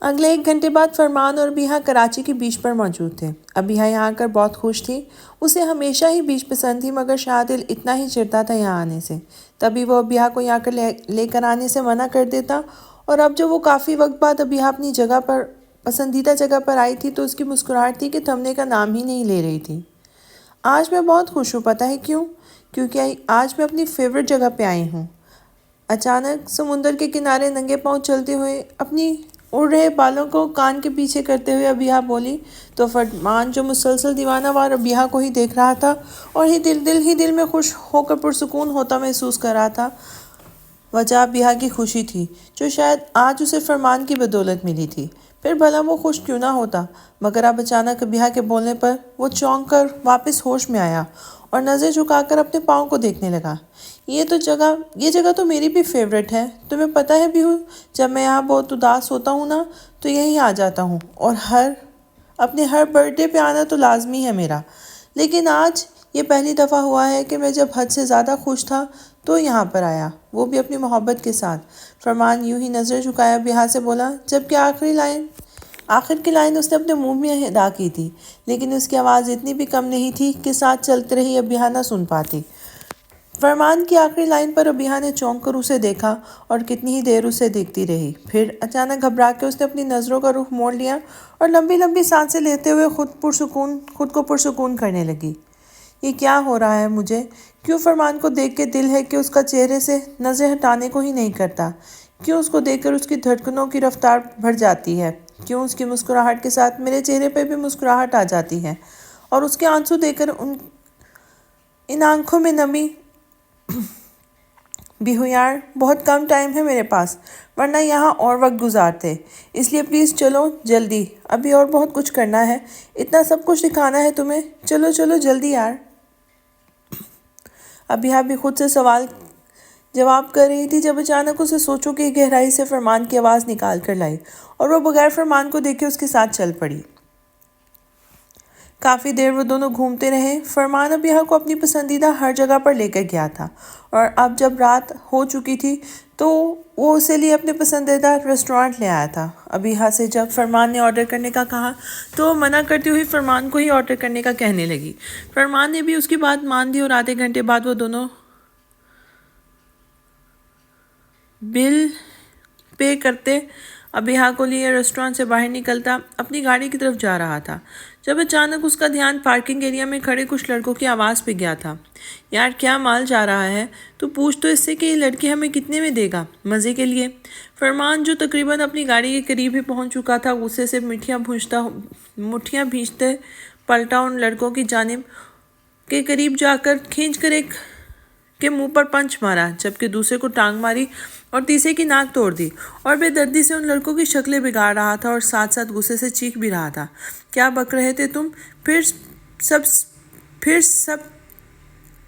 اگلے 1 گھنٹے بعد فرمان اور ابیہا کراچی کے بیچ پر موجود تھے۔ ابیہا یہاں آ کر بہت خوش تھی۔ اسے ہمیشہ ہی بیچ پسند تھی، مگر شاہدل اتنا ہی چڑھتا تھا یہاں آنے سے۔ تبھی وہ ابیہا کو یہاں لے کر آنے سے منع کر دیتا، اور اب جب وہ کافی وقت بعد ابیہا اپنی پسندیدہ جگہ پر آئی تھی تو اس کی مسکراہٹ تھی کہ تھمنے کا نام ہی نہیں لے رہی تھی۔ آج میں بہت خوش ہوں، پتہ ہے کیوں؟ کیونکہ آج میں اپنی فیورٹ جگہ پہ آئی ہوں۔ اچانک سمندر کے کنارے ننگے پاؤں چلتے ہوئے اپنی اڑ رہے بالوں کو کان کے پیچھے کرتے ہوئے ابیہا بولی تو فرمان، جو مسلسل دیوانہ وار ابیہا کو ہی دیکھ رہا تھا اور دل میں خوش ہو کر پرسکون ہوتا محسوس کر رہا تھا، وجہ ابیہا کی خوشی تھی، جو شاید آج اسے فرمان کی بدولت ملی تھی۔ پھر بھلا وہ خوش کیوں نہ ہوتا؟ مگر اب اچانک ابیہا کے بولنے پر وہ چونک کر واپس ہوش میں آیا اور نظر جھکا کر اپنے پاؤں کو دیکھنے لگا۔ یہ جگہ تو میری بھی فیورٹ ہے۔ تمہیں پتہ ہے بیہو، جب میں یہاں بہت اداس ہوتا ہوں نا تو یہیں آ جاتا ہوں، اور اپنے ہر برتھ ڈے پہ آنا تو لازمی ہے میرا۔ لیکن آج یہ پہلی دفعہ ہوا ہے کہ میں جب حد سے زیادہ خوش تھا تو یہاں پر آیا، وہ بھی اپنی محبت کے ساتھ۔ فرمان یوں ہی نظر جھکایا ابیہا سے بولا، جبکہ آخر کی لائن اس نے اپنے منہ میں ادا کی تھی، لیکن اس کی آواز اتنی بھی کم نہیں تھی کہ ساتھ چلتے رہی ابیہا نہ سن پاتی۔ فرمان کی آخری لائن پر ابیہا نے چونک کر اسے دیکھا اور کتنی ہی دیر اسے دیکھتی رہی۔ پھر اچانک گھبرا کے اس نے اپنی نظروں کا رخ موڑ لیا اور لمبی لمبی سانسیں لیتے ہوئے خود کو پرسکون کرنے لگی۔ یہ کیا ہو رہا ہے مجھے؟ کیوں فرمان کو دیکھ کے دل ہے کہ اس کا چہرے سے نظر ہٹانے کو ہی نہیں کرتا؟ کیوں اس کو دیکھ کر اس کی دھڑکنوں کی رفتار بڑھ جاتی ہے؟ کیوں اس کی مسکراہٹ کے ساتھ میرے چہرے پہ بھی مسکراہٹ آ جاتی ہے؟ اور اس کے آنسو دیکھ کر ان آنکھوں میں نمی۔ بیہو یار، بہت کم ٹائم ہے میرے پاس، ورنہ یہاں اور وقت گزارتے۔ اس لیے پلیز چلو جلدی، ابھی اور بہت کچھ کرنا ہے، اتنا سب کچھ دکھانا ہے تمہیں، چلو چلو جلدی یار۔ ابیہا بھی خود سے سوال جواب کر رہی تھی جب اچانک اسے سوچو کہ گہرائی سے فرمان کی آواز نکال کر لائی، اور وہ بغیر فرمان کو دیکھے اس کے ساتھ چل پڑی۔ کافی دیر وہ دونوں گھومتے رہے۔ فرمان ابیہا کو اپنی پسندیدہ ہر جگہ پر لے کر گیا تھا، اور اب جب رات ہو چکی تھی تو وہ اسے لیے اپنے پسندیدہ ریسٹورانٹ لے آیا تھا۔ ابیہا سے جب فرمان نے آرڈر کرنے کا کہا تو وہ منع کرتی ہوئی فرمان کو ہی آرڈر کرنے کا کہنے لگی۔ فرمان نے بھی اس کی بات مان دی اور آدھے گھنٹے بعد وہ دونوں بل پے کرتے ابیہا کو لیے ریسٹورانٹ سے باہر نکلتا اپنی گاڑی کی طرف جا رہا تھا، جب اچانک اس کا دھیان پارکنگ ایریا میں کھڑے کچھ لڑکوں کی آواز پہ گیا تھا۔ یار کیا مال جا رہا ہے؟ تو پوچھ تو اس سے کہ یہ لڑکے ہمیں کتنے میں دے گا، مزے کے لیے۔ فرمان، جو تقریباً اپنی گاڑی کے قریب ہی پہنچ چکا تھا، غصے سے مٹھیاں بھینچتے پلٹا ان لڑکوں کی جانب کے قریب جا کر کھینچ کر ایک کے منہ پر پنچ مارا، جبکہ دوسرے کو ٹانگ ماری اور تیسرے کی ناک توڑ دی، اور بے دردی سے ان لڑکوں کی شکلیں بگاڑ رہا تھا اور ساتھ ساتھ غصے سے چیخ بھی رہا تھا۔ کیا بک رہے تھے تم؟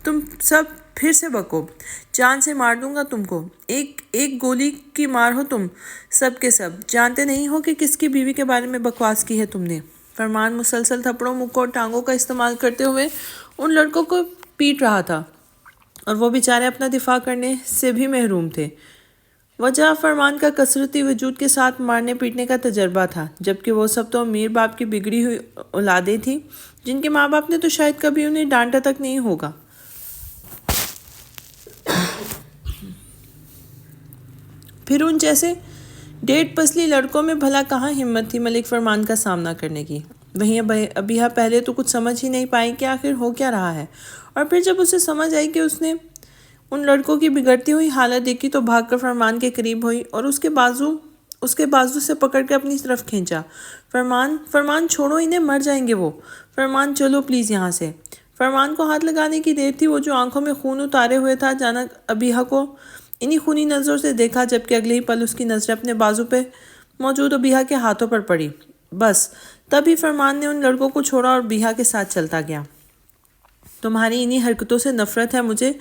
تم سب پھر سے بکو، جان سے مار دوں گا تم کو، ایک گولی کی مار ہو تم سب کے سب، جانتے نہیں ہو کہ کس کی بیوی کے بارے میں بکواس کی ہے تم نے۔ فرمان مسلسل تھپڑوں، مکوں اور ٹانگوں کا استعمال کرتے ہوئے ان لڑکوں کو پیٹ رہا تھا، اور وہ بیچارے اپنا دفاع کرنے سے بھی محروم تھے۔ وجہ فرمان کا کثرتی وجود کے ساتھ مارنے پیٹنے کا تجربہ تھا، جبکہ وہ سب تو امیر باپ کی بگڑی ہوئی اولادیں تھیں، جن کے ماں باپ نے تو شاید کبھی انہیں ڈانٹا تک نہیں ہوگا۔ پھر ان جیسے ڈیڑھ پسلی لڑکوں میں بھلا کہاں ہمت تھی ملک فرمان کا سامنا کرنے کی؟ وہیں ابیہا پہلے تو کچھ سمجھ ہی نہیں پائی کہ آخر ہو کیا رہا ہے، اور پھر جب اسے سمجھ آئی کہ اس نے ان لڑکوں کی بگڑتی ہوئی حالت دیکھی تو بھاگ کر فرمان کے قریب ہوئی اور اس کے بازو سے پکڑ کے اپنی طرف کھینچا۔ فرمان چھوڑو انہیں، مر جائیں گے وہ۔ فرمان چلو پلیز یہاں سے۔ فرمان کو ہاتھ لگانے کی دیر تھی، وہ جو آنکھوں میں خون اتارے ہوئے تھا اچانک ابیہا کو انہی خونی نظروں سے دیکھا، جبکہ اگلے ہی پل اس کی نظریں اپنے بازو پہ موجود ابیہا کے ہاتھوں پر پڑی۔ بس تب ہی فرمان نے ان لڑکوں کو چھوڑا اور ابیہا کے ساتھ چلتا گیا۔ تمہاری انہی حرکتوں سے نفرت ہے مجھے،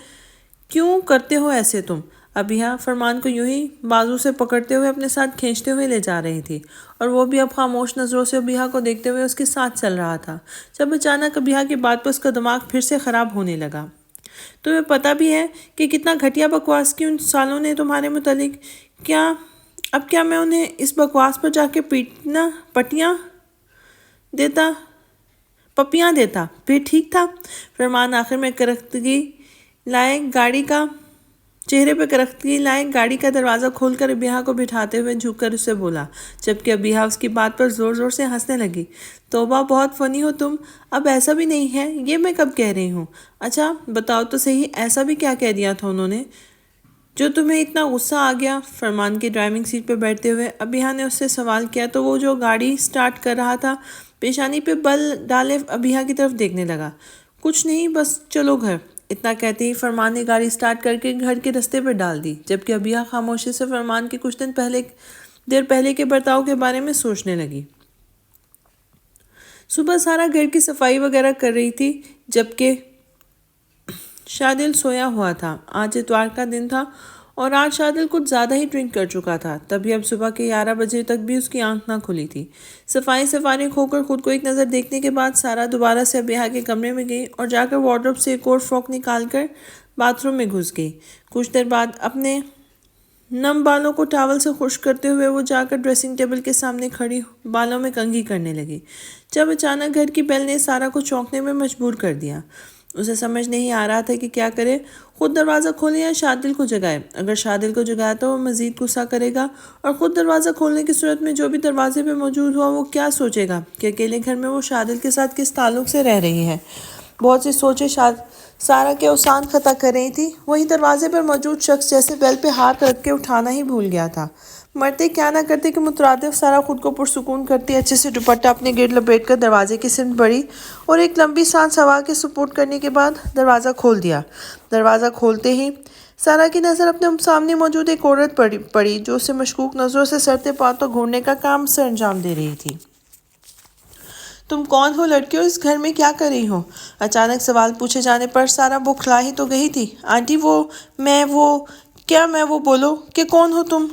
کیوں کرتے ہو ایسے تم؟ ابیہا فرمان کو یوں ہی بازو سے پکڑتے ہوئے اپنے ساتھ کھینچتے ہوئے لے جا رہی تھی، اور وہ بھی اب خاموش نظروں سے ابیہا کو دیکھتے ہوئے اس کے ساتھ چل رہا تھا، جب اچانک ابیہا کی بات پر اس کا دماغ پھر سے خراب ہونے لگا۔ تمہیں پتہ بھی ہے کہ کتنا گھٹیا بکواس کی ان سالوں نے تمہارے متعلق؟ کیا اب کیا میں انہیں اس بکواس پر جا کے پپیاں دیتا پھر ٹھیک تھا؟ فرمان آخر میں چہرے پہ کرختگی لائے گاڑی کا دروازہ کھول کر ابیہا کو بٹھاتے ہوئے جھک کر اسے بولا، جبکہ ابیہا اس کی بات پر زور زور سے ہنسنے لگی۔ توبہ، بہت فنی ہو تم۔ اب ایسا بھی نہیں ہے، یہ میں کب کہہ رہی ہوں؟ اچھا بتاؤ تو صحیح، ایسا بھی کیا کہہ دیا تھا انہوں نے جو تمہیں اتنا غصہ آ گیا؟ فرمان کی ڈرائیونگ سیٹ پہ بیٹھتے ہوئے ابیہا نے اس سے سوال کیا تو وہ جو گاڑی سٹارٹ کر رہا تھا پیشانی پہ بل ڈالے ابیہا کی طرف دیکھنے لگا۔ کچھ نہیں، بس چلو گھر۔ اتنا کہتے ہی فرمان نے گاڑی سٹارٹ کر کے گھر کے رستے پہ ڈال دی، جبکہ ابیہا خاموشی سے فرمان کے کچھ دیر پہلے کے برتاؤ کے بارے میں سوچنے لگی۔ صبح سارا گھر کی صفائی وغیرہ کر رہی تھی، جبکہ شادل سویا ہوا تھا۔ آج اتوار کا دن تھا اور آج شادل کچھ زیادہ ہی ڈرنک کر چکا تھا، تبھی اب صبح کے 11 بجے تک بھی اس کی آنکھ نہ کھلی تھی۔ صفائی سے فارغ ہو کر خود کو ایک نظر دیکھنے کے بعد سارا دوبارہ سے ابیہا کے کمرے میں گئی اور جا کر وارڈروب سے ایک اور فراک نکال کر باتھ روم میں گھس گئی۔ کچھ دیر بعد اپنے نم بالوں کو ٹاول سے خشک کرتے ہوئے وہ جا کر ڈریسنگ ٹیبل کے سامنے کھڑی بالوں میں کنگھی کرنے لگی، جب اچانک گھر کی بیل نے سارا کو چونکنے میں مجبور کر دیا۔ اسے سمجھ نہیں آ رہا تھا کہ کیا کرے، خود دروازہ کھولے یا شادل کو جگائے۔ اگر شادل کو جگایا تو وہ مزید غصہ کرے گا، اور خود دروازہ کھولنے کی صورت میں جو بھی دروازے پہ موجود ہوا وہ کیا سوچے گا کہ اکیلے گھر میں وہ شادل کے ساتھ کس تعلق سے رہ رہی ہے۔ بہت سی سوچیں سارا کے اوسان خطا کر رہی تھی۔ وہی دروازے پر موجود شخص جیسے بیل پہ ہاتھ رکھ کے اٹھانا ہی بھول گیا تھا۔ مرتے کیا نہ کرتے کہ مترادف سارا خود کو پرسکون کرتی اچھے سے دوپٹہ اپنے گرد لپیٹ کر دروازے کی سمت بڑھی اور ایک لمبی سانس ہوا کے سپورٹ کرنے کے بعد دروازہ کھول دیا۔ دروازہ کھولتے ہی سارا کی نظر اپنے سامنے موجود ایک عورت پڑی جو اسے مشکوک نظروں سے سر پاؤں گھورنے کا کام سر انجام دے رہی تھی۔ تم کون ہو لڑکیوں؟ اس گھر میں کیا کر رہی ہو؟ اچانک سوال پوچھے جانے پر سارا بوکھلا ہی تو گئی تھی۔ آنٹی میں بولو کہ کون ہو تم؟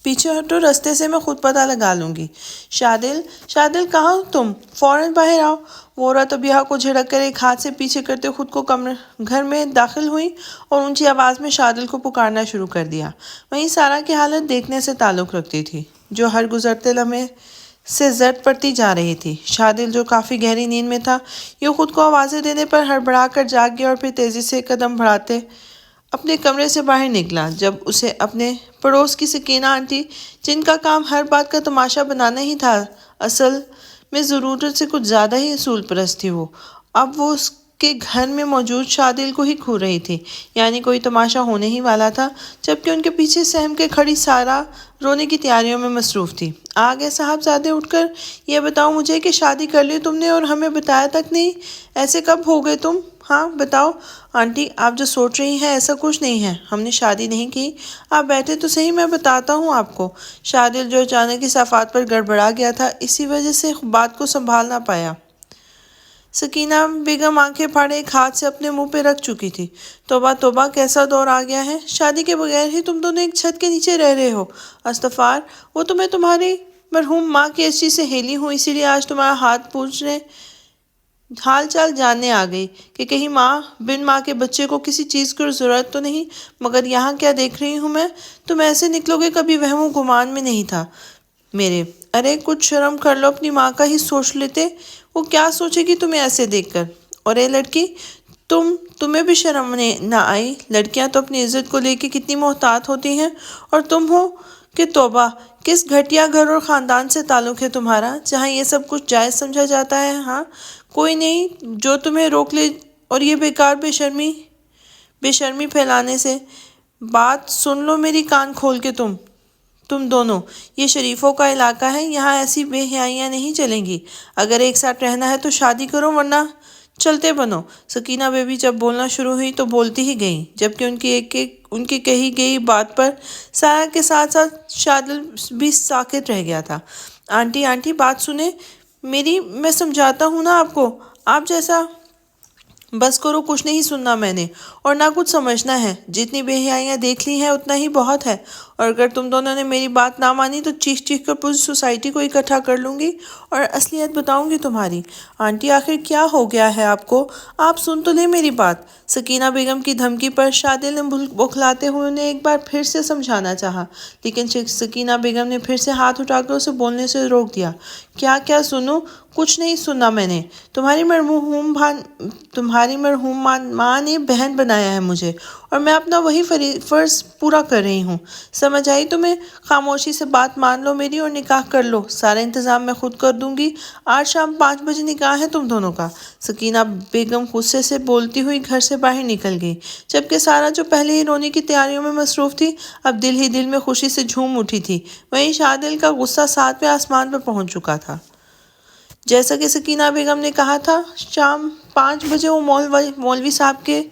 پیچھے ہٹو، رستے سے میں خود پتہ لگا لوں گی۔ شادل کہاں ہو تم؟ فوراً باہر آؤ۔ وہ عورت ابیہا کو جھڑک کر ایک ہاتھ سے پیچھے کرتے خود کو گھر میں داخل ہوئی اور اونچی آواز میں شادل کو پکارنا شروع کر دیا۔ وہیں سارا کی حالت دیکھنے سے تعلق رکھتی تھی، جو ہر گزرتے لمحے سے زرد پڑتی جا رہی تھی۔ شادل جو کافی گہری نیند میں تھا، یہ خود کو آوازیں دینے پر ہڑبڑا کر جاگ گیا اور پھر تیزی سے قدم بڑھاتے اپنے کمرے سے باہر نکلا۔ جب اسے اپنے پڑوس کی سکینہ آنٹی، جن کا کام ہر بات کا تماشا بنانا ہی تھا، اصل میں ضرورت سے کچھ زیادہ ہی اصول پرست تھی، اب وہ اس کے گھر میں موجود شادل کو ہی کھو رہی تھی، یعنی کوئی تماشا ہونے ہی والا تھا، جبکہ ان کے پیچھے سہم کے کھڑی سارا رونے کی تیاریوں میں مصروف تھی۔ آگے صاحبزادے اٹھ کر یہ بتاؤ مجھے کہ شادی کر لی تم نے اور ہمیں بتایا تک نہیں، ایسے کب ہو گئے تم؟ ہاں بتاؤ آنٹی، آپ جو سوچ رہی ہیں ایسا کچھ نہیں ہے، ہم نے شادی نہیں کی۔ آپ بیٹھے تو صحیح، میں بتاتا ہوں آپ کو۔ شادل جو اچانک اس صفات پر گڑبڑا گیا تھا، اسی وجہ سے بات کو سنبھال نہ پایا۔ سکینہ بیگم آنکھیں پھاڑے ایک ہاتھ سے اپنے منہ پہ رکھ چکی تھی۔ توبہ توبہ، کیسا دور آ گیا ہے، شادی کے بغیر ہی تم دونوں ایک چھت کے نیچے رہ رہے ہو۔ استغفار، وہ تو میں تمہاری مرحوم ماں کی اچھی سہیلی ہوں، اسی لیے آج تمہارا حال چال جاننے آ گئی کہ کہیں بن ماں کے بچے کو کسی چیز کی ضرورت تو نہیں، مگر یہاں کیا دیکھ رہی ہوں میں، تم ایسے نکلو گے کبھی وہم و گمان میں نہیں تھا میرے۔ ارے کچھ شرم کر لو، اپنی ماں کا ہی سوچ لیتے، وہ کیا سوچے گی تمہیں ایسے دیکھ کر؟ اور اے لڑکی، تمہیں بھی شرم نہ آئی؟ لڑکیاں تو اپنی عزت کو لے کے کتنی محتاط ہوتی ہیں، اور تم ہو کہ توبہ، کس گھٹیا گھر اور خاندان سے تعلق ہے تمہارا جہاں یہ سب کچھ جائز سمجھا جاتا ہے؟ ہاں کوئی نہیں جو تمہیں روک لے، اور یہ بیکار بے شرمی پھیلانے سے۔ بات سن لو میری، کان کھول کے تم دونوں، یہ شریفوں کا علاقہ ہے، یہاں ایسی بے حیائیاں نہیں چلیں گی۔ اگر ایک ساتھ رہنا ہے تو شادی کرو، ورنہ چلتے بنو۔ سکینہ بیبی جب بولنا شروع ہوئی تو بولتی ہی گئیں، جبکہ ان کی کہی گئی بات پر سارا کے ساتھ ساتھ شادل بھی ساکت رہ گیا تھا۔ آنٹی بات سنیں میری، میں سمجھاتا ہوں نا آپ کو، آپ جیسا۔ بس کرو، کچھ نہیں سننا میں نے، اور نہ کچھ سمجھنا ہے۔ جتنی بے حیائیاں دیکھ لی ہیں اتنا ہی بہت ہے، اور اگر تم دونوں نے میری بات نہ مانی تو چیخ چیخ کر پوری سوسائٹی کو اکٹھا کر لوں گی اور اصلیت بتاؤں گی تمہاری۔ آنٹی آخر کیا ہو گیا ہے آپ کو؟ آپ سن تو لیں میری بات۔ سکینہ بیگم کی دھمکی پر شادل نے بوکھلاتے ہوئے انہیں ایک بار پھر سے سمجھانا چاہا، لیکن سکینہ بیگم نے پھر سے ہاتھ اٹھا کر اسے بولنے سے روک دیا۔ کیا سنوں؟ کچھ نہیں سننا میں نے۔ تمہاری مرحوم ماں نے بہن بنایا ہے مجھے، اور میں اپنا وہی فرض پورا کر رہی ہوں۔ سمجھ آئی تمہیں؟ خاموشی سے بات مان لو میری اور نکاح کر لو۔ سارا انتظام میں خود کر دوں گی۔ آج شام 5 بجے نکاح ہے تم دونوں کا۔ سکینہ بیگم غصے سے بولتی ہوئی گھر سے باہر نکل گئی، جبکہ سارا جو پہلے ہی رونے کی تیاریوں میں مصروف تھی اب دل ہی دل میں خوشی سے جھوم اٹھی تھی۔ وہیں شادل کا غصہ 7ویں آسمان پر پہنچ چکا تھا۔ جیسا کہ سکینہ بیگم نے کہا تھا، شام 5 بجے وہ مولوی صاحب کے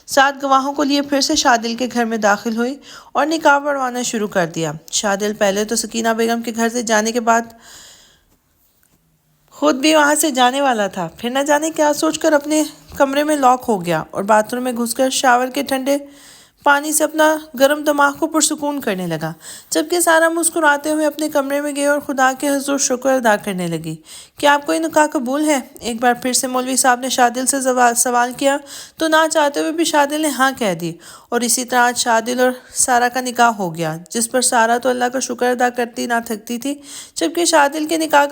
ساتھ گواہوں کو لیے پھر سے شادل کے گھر میں داخل ہوئی اور نکاح پڑھوانا شروع کر دیا۔ شادل پہلے تو سکینہ بیگم کے گھر سے جانے کے بعد خود بھی وہاں سے جانے والا تھا، پھر نہ جانے کیا سوچ کر اپنے کمرے میں لاک ہو گیا اور باتھ روم میں گھس کر شاور کے ٹھنڈے پانی سے اپنا گرم دماغ کو پرسکون کرنے لگا، جبکہ سارا مسکراتے ہوئے اپنے کمرے میں گئی اور خدا کے حضور شکر ادا کرنے لگی۔ کیا آپ کو یہ نکاح قبول ہے؟ ایک بار پھر سے مولوی صاحب نے شادل سے سوال کیا تو نہ چاہتے ہوئے بھی شادل نے ہاں کہہ دی، اور اسی طرح آج شادل اور سارا کا نکاح ہو گیا، جس پر سارا تو اللہ کا شکر ادا کرتی نہ تھکتی تھی، جبکہ شادل کے نکاح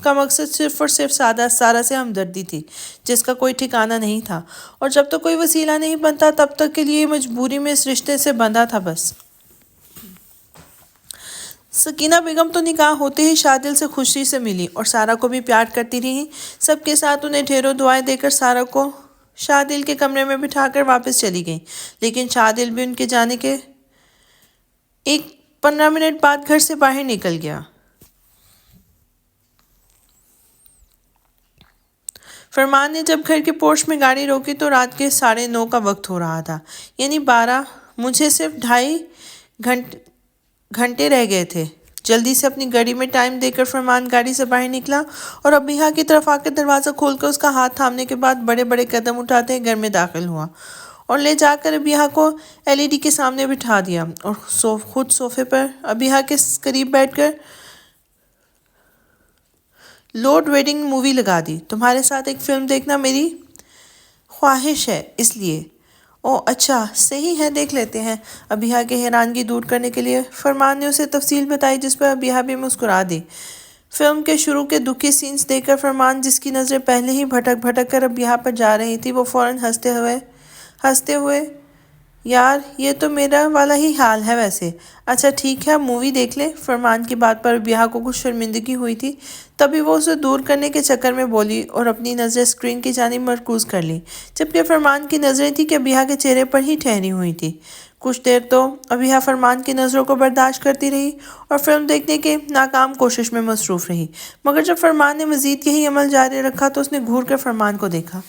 کا مقصد صرف اور صرف سارا سے ہمدردی تھی، جس کا کوئی ٹھکانہ نہیں تھا، اور جب تک کوئی وسیلہ نہیں بنتا تب تک کے لیے مجبوری میں اس رشتے سے بندھا تھا بس۔ سکینہ بیگم تو نکاح ہوتے ہی شادل سے خوشی سے ملی اور سارا کو بھی پیار کرتی رہی۔ سب کے ساتھ انہیں ڈھیروں دعائیں دے کر سارا کو شادل کے کمرے میں بٹھا کر واپس چلی گئیں، لیکن شادل بھی ان کے جانے کے 15 منٹ بعد گھر سے باہر نکل گیا۔ فرمان نے جب گھر کے پورچ میں گاڑی روکی تو رات کے 9:30 کا وقت ہو رہا تھا، یعنی 12۔ مجھے صرف 2.5 گھنٹے رہ گئے تھے۔ جلدی سے اپنی گھڑی میں ٹائم دے کر فرمان گاڑی سے باہر نکلا اور ابیہا کی طرف آ کر دروازہ کھول کر اس کا ہاتھ تھامنے کے بعد بڑے بڑے قدم اٹھاتے گھر میں داخل ہوا اور لے جا کر ابیہا کو LED کے سامنے بٹھا دیا اور خود صوفے پر ابیہا کے قریب بیٹھ کر لوڈ ویڈنگ مووی لگا دی۔ تمہارے ساتھ ایک فلم دیکھنا میری خواہش ہے، اس لیے۔ اوہ اچھا، صحیح ہے، دیکھ لیتے ہیں۔ ابیہا کی حیرانگی دور کرنے کے لیے فرمان نے اسے تفصیل بتائی، جس پر ابیہا بھی مسکرا دی۔ فلم کے شروع کے دکھی سینز دیکھ کر فرمان، جس کی نظریں پہلے ہی بھٹک کر ابیہا پر جا رہی تھی، وہ فوراً ہنستے ہوئے یار یہ تو میرا والا ہی حال ہے ویسے۔ اچھا ٹھیک ہے، مووی دیکھ لیں۔ فرمان کی بات پر ابیہا کو کچھ شرمندگی ہوئی تھی، تبھی وہ اسے دور کرنے کے چکر میں بولی اور اپنی نظریں اسکرین کی جانب مرکوز کر لی، جبکہ فرمان کی نظریں تھی کہ ابیہا کے چہرے پر ہی ٹھہری ہوئی تھی۔ کچھ دیر تو ابیہا فرمان کی نظروں کو برداشت کرتی رہی اور فلم دیکھنے کے ناکام کوشش میں مصروف رہی، مگر جب فرمان نے مزید یہی عمل جاری رکھا تو اس نے گھور کر فرمان کو دیکھا۔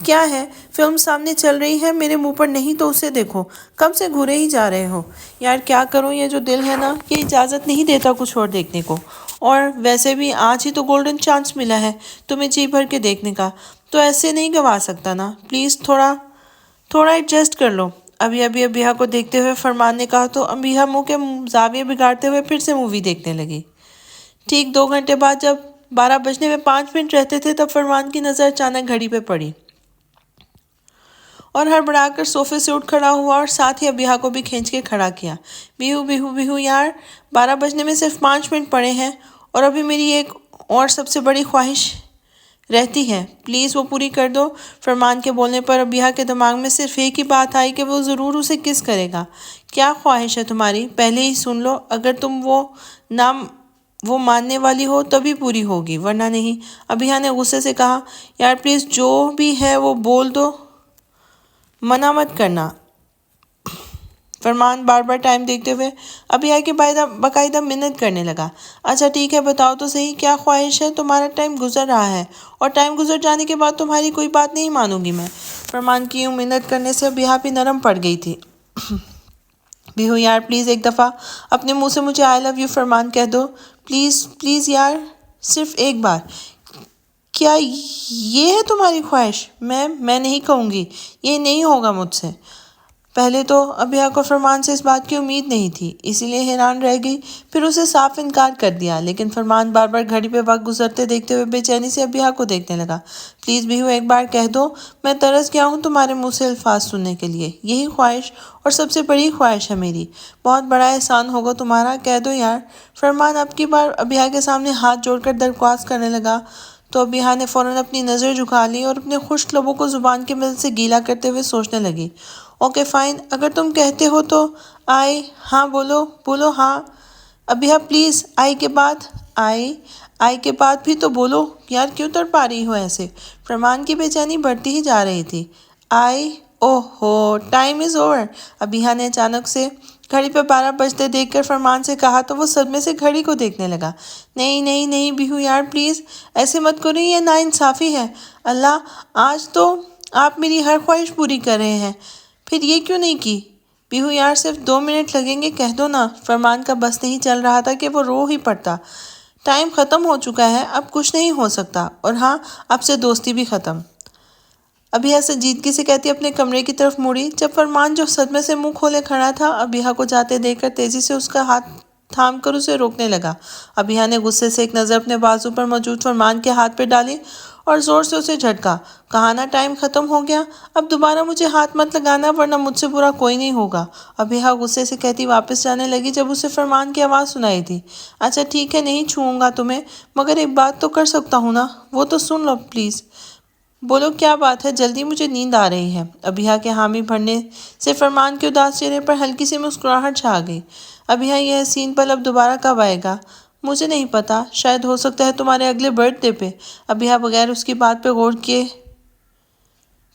کیا ہے؟ فلم سامنے چل رہی ہے، میرے منہ پر نہیں تو اسے دیکھو، کم سے گھورے ہی جا رہے ہو۔ یار کیا کروں، یہ جو دل ہے نا، یہ اجازت نہیں دیتا کچھ اور دیکھنے کو، اور ویسے بھی آج ہی تو گولڈن چانس ملا ہے تمہیں جی بھر کے دیکھنے کا، تو ایسے نہیں گوا سکتا نا، پلیز تھوڑا ایڈجسٹ کر لو۔ ابھی ابیہا کو دیکھتے ہوئے فرمان نے کہا تو ابیہا منہ کے زاویے بگاڑتے ہوئے پھر سے مووی دیکھنے لگی۔ ٹھیک 2 گھنٹے بعد جب 12 بجنے میں 5 منٹ رہتے تھے تب فرمان کی نظر اچانک گھڑی پہ پڑی اور ہڑبڑا کر صوفے سے اٹھ کھڑا ہوا اور ساتھ ہی ابیہا کو بھی کھینچ کے کھڑا کیا۔ بیہو یار، 12 بجنے میں صرف 5 منٹ پڑے ہیں اور ابھی میری ایک اور سب سے بڑی خواہش رہتی ہے، پلیز وہ پوری کر دو۔ فرمان کے بولنے پر ابیہا کے دماغ میں صرف ایک ہی بات آئی کہ وہ ضرور اسے کس کرے گا۔ کیا خواہش ہے تمہاری؟ پہلے ہی سن لو، اگر تم وہ ماننے والی ہو تبھی پوری ہوگی، ورنہ نہیں۔ ابیہا نے غصے سے کہا۔ یار پلیز جو بھی ہے وہ بول دو، منع مت کرنا۔ فرمان بار بار ٹائم دیکھتے ہوئے ابیہا کی باقاعدہ منت کرنے لگا۔ اچھا ٹھیک ہے، بتاؤ تو صحیح، کیا خواہش ہے؟ تمہارا ٹائم گزر رہا ہے اور ٹائم گزر جانے کے بعد تمہاری کوئی بات نہیں مانوں گی میں۔ فرمان کی یوں منت کرنے سے ابیہا بھی نرم پڑ گئی تھی۔ بیہو یار پلیز ایک دفعہ اپنے منہ سے مجھے آئی لو یو فرمان کہہ دو، پلیز یار، صرف ایک بار۔ کیا یہ ہے تمہاری خواہش؟ میں نہیں کہوں گی، یہ نہیں ہوگا مجھ سے۔ پہلے تو ابیہ کو فرمان سے اس بات کی امید نہیں تھی، اسی لیے حیران رہ گئی، پھر اسے صاف انکار کر دیا، لیکن فرمان بار بار گھڑی پہ وقت گزرتے دیکھتے ہوئے بے چینی سے ابیہ کو دیکھنے لگا۔ پلیز بیہو ایک بار کہہ دو، میں ترس گیا ہوں تمہارے منہ سے الفاظ سننے کے لیے، یہی خواہش اور سب سے بڑی خواہش ہے میری، بہت بڑا احسان ہوگا تمہارا، کہہ دو یار۔ فرمان اب کی بار ابیہ کے سامنے ہاتھ جوڑ کر درخواست کرنے لگا تو ابیہ نے فوراً اپنی نظر جھکا لی اور اپنے خشک لبوں کو زبان کی مدد سے گیلا کرتے ہوئے سوچنے لگی۔ اوکے فائن، اگر تم کہتے ہو تو ہاں بولو بولو ہاں۔ ابیہ پلیز، آئی کے بعد بھی تو بولو یار، کیوں تڑپا رہی ہو ایسے؟ فرمان کی بے چینی بڑھتی ہی جا رہی تھی۔ اوہ ہو، ٹائم از اوور، ابیہ نے اچانک سے گھڑی پہ 12 بجتے دیکھ کر فرمان سے کہا تو وہ صدمے سے گھڑی کو دیکھنے لگا۔ نہیں نہیں نہیں بیہو یار پلیز، ایسے مت کرو، یہ ناانصافی ہے۔ اللہ، آج تو آپ میری ہر خواہش پوری کر رہے ہیں، پھر یہ کیوں نہیں کی؟ بیہو یار صرف 2 منٹ لگیں گے، کہہ دو نا۔ فرمان کا بس نہیں چل رہا تھا کہ وہ رو ہی پڑتا۔ ٹائم ختم ہو چکا ہے، اب کچھ نہیں ہو سکتا، اور ہاں، اب سے دوستی بھی ختم۔ ابیہ سنجیدگی سے کہتی اپنے کمرے کی طرف مڑی، جب فرمان جو صدمے سے منہ کھولے کھڑا تھا ابیہ کو جاتے دیکھ کر تیزی سے اس کا ہاتھ تھام کر اسے روکنے لگا۔ ابیہ نے غصے سے ایک نظر اپنے بازو پر موجود فرمان کے ہاتھ پہ ڈالی اور زور سے اسے جھٹکا۔ کہا نا ٹائم ختم ہو گیا، اب دوبارہ مجھے ہاتھ مت لگانا ورنہ مجھ سے برا کوئی نہیں ہوگا، ابیہ غصے سے کہتی واپس جانے لگی جب اسے فرمان کی آواز سنائی دی۔ اچھا ٹھیک ہے، نہیں چھوؤں گا تمہیں، مگر ایک بات تو کر سکتا ہوں نا، وہ تو سن لو پلیز۔ بولو کیا بات ہے، جلدی، مجھے نیند آ رہی ہے۔ ابیہ کے حامی بھرنے سے فرمان کے اداس چہرے پر ہلکی سی مسکراہٹ چھا گئی۔ ابیہ، یہ حسین پل اب دوبارہ کب آئے گا؟ مجھے نہیں پتا، شاید ہو سکتا ہے تمہارے اگلے برتھ ڈے پہ۔ ابیہ بغیر اس کی بات پہ غور کیے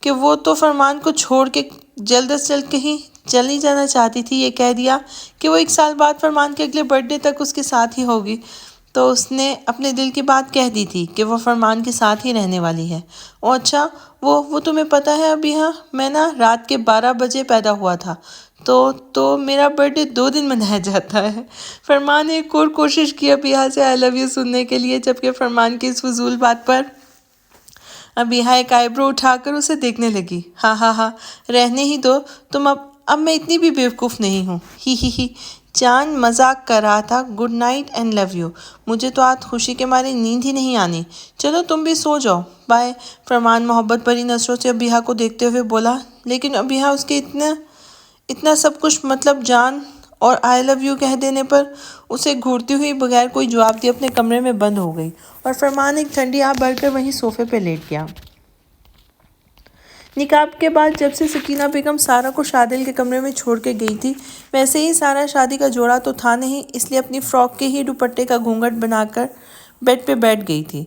کہ وہ تو فرمان کو چھوڑ کے جلد از جلد کہیں چلی جانا چاہتی تھی، یہ کہہ دیا کہ وہ 1 سال بعد فرمان کے اگلے برتھ ڈے تک اس کے ساتھ ہی ہوگی، تو اس نے اپنے دل کی بات کہہ دی تھی کہ وہ فرمان کے ساتھ ہی رہنے والی ہے۔ اوہ اچھا، وہ تمہیں پتا ہے ابیہ، میں نا رات کے 12 بجے پیدا ہوا تھا، تو میرا برتھ ڈے 2 دن منایا جاتا ہے۔ فرمان نے ایک اور کوشش کی ابیہ سے آئی لو یو سننے کے لیے، جبکہ فرمان کی اس فضول بات پر ابیہ ایک آئی برو اٹھا کر اسے دیکھنے لگی۔ ہاں، رہنے ہی دو تم، اب میں اتنی بھی بیوقوف نہیں ہوں، ہی، چاند مذاق کر رہا تھا، good night and love you, مجھے تو آج خوشی کے مارے نیند ہی نہیں آنی، چلو تم بھی سو جاؤ، بائے۔ فرمان محبت بھری نظروں سے ابیہ کو دیکھتے ہوئے بولا، لیکن ابیہ اس کے اتنا سب کچھ، مطلب جان اور آئی لو یو کہہ دینے پر اسے گھورتی ہوئی بغیر کوئی جواب دیے اپنے کمرے میں بند ہو گئی، اور فرمان ایک ٹھنڈی آہ بھر کر وہیں صوفے پہ لیٹ گیا۔ نکاح کے بعد جب سے سکینہ بیگم سارہ کو شادل کے کمرے میں چھوڑ کے گئی تھی، ویسے ہی سارہ شادی کا جوڑا تو تھا نہیں، اس لیے اپنی فراک کے ہی دوپٹے کا گھونگھٹ بنا کر بیڈ پہ بیٹھ گئی تھی۔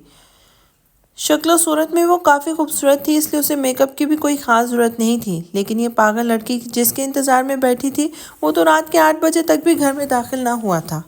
شکل و صورت میں وہ کافی خوبصورت تھی، اس لیے اسے میک اپ کی بھی کوئی خاص ضرورت نہیں تھی، لیکن یہ پاگل لڑکی جس کے انتظار میں بیٹھی تھی، وہ تو رات کے 8 بجے تک بھی گھر میں داخل نہ ہوا تھا۔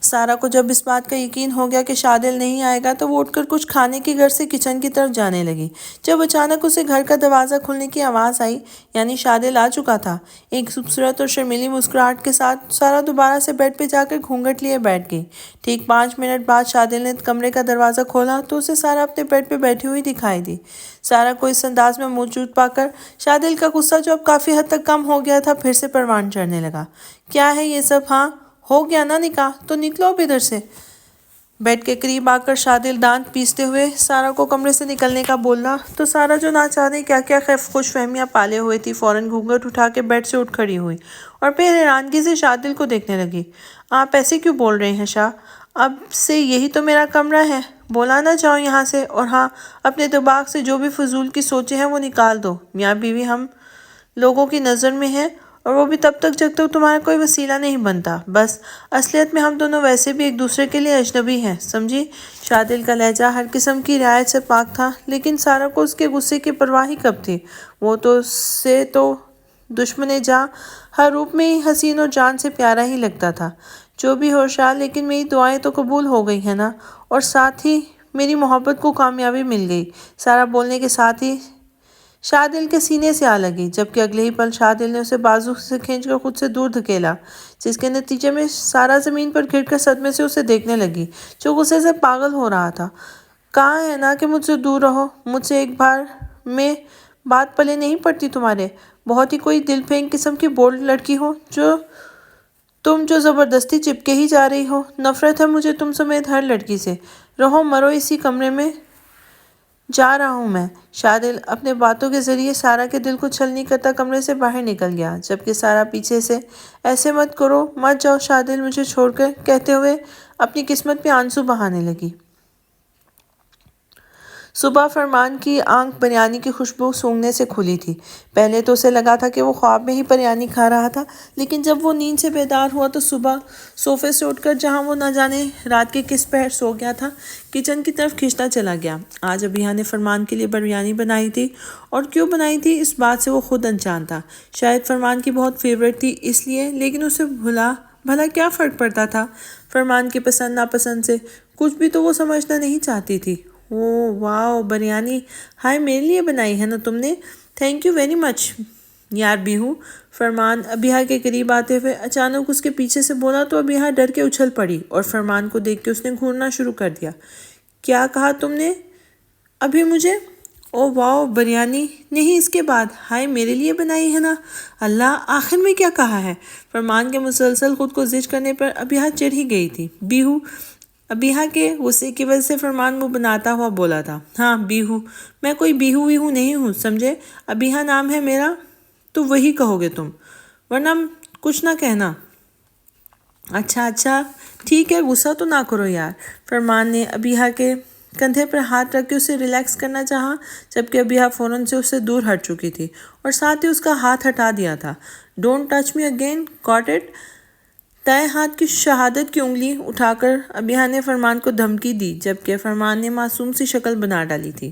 سارہ کو جب اس بات کا یقین ہو گیا کہ شادل نہیں آئے گا تو وہ اٹھ کر کچھ کھانے کی غرض سے کچن کی طرف جانے لگی، جب اچانک اسے گھر کا دروازہ کھلنے کی آواز آئی، یعنی شادل آ چکا تھا۔ ایک خوبصورت اور شرمیلی مسکراہٹ کے ساتھ سارہ دوبارہ سے بیڈ پہ جا کر گھونگھٹ لیے بیٹھ گئی۔ ٹھیک 5 منٹ بعد شادل نے کمرے کا دروازہ کھولا تو اسے سارہ اپنے بیڈ پہ بیٹھی ہوئی دکھائی دی۔ سارہ کو اس انداز میں موجود پا کر شادل کا غصہ جو اب کافی حد تک کم ہو گیا تھا پھر سے پروان چڑھنے لگا۔ کیا ہے یہ سب؟ ہاں، ہو گیا نا نکاح، تو نکلو اب ادھر سے۔ بیڈ کے قریب آ کر شادل دانت پیستے ہوئے سارہ کو کمرے سے نکلنے کا بولا تو سارہ جو نہ جانے کیا خوش فہمیاں پالے ہوئے تھی فوراً گھونگھٹ اٹھا کے بیڈ سے اٹھ کھڑی ہوئی اور پھر حیرانگی سے شادل کو دیکھنے لگی۔ آپ ایسے کیوں بول رہے ہیں شاہ؟ اب سے یہی تو میرا کمرہ ہے، بولا نہ جاؤ یہاں سے، اور ہاں، اپنے دماغ سے جو بھی فضول کی سوچیں ہیں وہ نکال دو، میاں بیوی ہم لوگوں کی نظر میں ہیں، اور وہ بھی تب تک جب تک تمہارا کوئی وسیلہ نہیں بنتا، بس اصلیت میں ہم دونوں ویسے بھی ایک دوسرے کے لیے اجنبی ہیں، سمجھی؟ شادل کا لہجہ ہر قسم کی رعایت سے پاک تھا، لیکن سارہ کو اس کے غصے کی پرواہ ہی کب تھی؟ وہ تو اس سے تو دشمن جاں ہر روپ میں ہی حسین اور جان سے پیارا ہی لگتا تھا۔ جو بھی ہو شاہ، لیکن میری دعائیں تو قبول ہو گئی ہیں نا، اور ساتھ ہی میری محبت کو کامیابی مل گئی۔ سارہ بولنے کے ساتھ ہی شادل کے سینے سے آ لگی، جبکہ اگلے ہی پل شادل نے اسے بازو سے کھینچ کر خود سے دور دھکیلا، جس کے نتیجے میں سارہ زمین پر گر کر صدمے سے اسے دیکھنے لگی، جو غصے سے پاگل ہو رہا تھا۔ کہا ہے نا کہ مجھ سے دور رہو، مجھ سے ایک بار میں بات پلے نہیں پڑتی تمہارے، بہت ہی کوئی دل پھینک قسم کی بولڈ لڑکی ہو تم جو زبردستی چپکے ہی جا رہی ہو۔ نفرت ہے مجھے تم سمیت ہر لڑکی سے۔ رہو مرو اسی کمرے میں، جا رہا ہوں میں۔ شادل اپنے باتوں کے ذریعے سارا کے دل کو چھلنی کرتا کمرے سے باہر نکل گیا، جبکہ سارا پیچھے سے ایسے مت کرو، مت جاؤ شادل مجھے چھوڑ کر کہتے ہوئے اپنی قسمت پہ آنسو بہانے لگی۔ صبح فرمان کی آنکھ بریانی کی خوشبو سونگھنے سے کھلی تھی۔ پہلے تو اسے لگا تھا کہ وہ خواب میں ہی بریانی کھا رہا تھا، لیکن جب وہ نیند سے بیدار ہوا تو صبح صوفے سے اٹھ کر جہاں وہ نہ جانے رات کے کس پہر سو گیا تھا، کچن کی طرف کھنچتا چلا گیا۔ آج ابیہ نے فرمان کے لیے بریانی بنائی تھی، اور کیوں بنائی تھی اس بات سے وہ خود انجان تھا۔ شاید فرمان کی بہت فیورٹ تھی اس لیے، لیکن اسے بھلا کیا فرق پڑتا تھا فرمان کی پسند ناپسند سے؟ کچھ بھی تو وہ سمجھنا نہیں چاہتی تھی۔ اوہ واو، بریانی! ہائے میرے لیے بنائی ہے نا تم نے؟ تھینک یو ویری مچ یار بیہو۔ فرمان ابیہ کے قریب آتے ہوئے اچانک اس کے پیچھے سے بولا تو ابیہ ڈر کے اچھل پڑی اور فرمان کو دیکھ کے اس نے گھورنا شروع کر دیا۔ کیا کہا تم نے ابھی مجھے؟ او واو، بریانی نہیں اس کے بعد، ہائے میرے لیے بنائی ہے نا؟ اللہ، آخر میں کیا کہا ہے؟ فرمان کے مسلسل خود کو زج کرنے پر ابیہ چڑھ ہی گئی تھی۔ بیہو! ابیہ کے غصے کی وجہ سے فرمان منہ بناتا ہوا بولا تھا۔ ہاں بیہو، میں کوئی بیہو ویہو نہیں ہوں سمجھے، ابیہ نام ہے میرا، تو وہی کہو گے تم، ورنہ کچھ نہ کہنا۔ اچھا ٹھیک ہے، غصہ تو نہ کرو یار۔ فرمان نے ابیہ کے کندھے پر ہاتھ رکھ کے اسے ریلیکس کرنا چاہا، جبکہ ابیہ فوراً سے اس سے دور ہٹ چکی تھی اور ساتھ ہی اس کا ہاتھ ہٹا دیا تھا۔ Don't touch me again, got it? دائیں ہاتھ کی شہادت کی انگلی اٹھا کر ابیہ نے فرمان کو دھمکی دی، جبکہ فرمان نے معصوم سی شکل بنا ڈالی تھی۔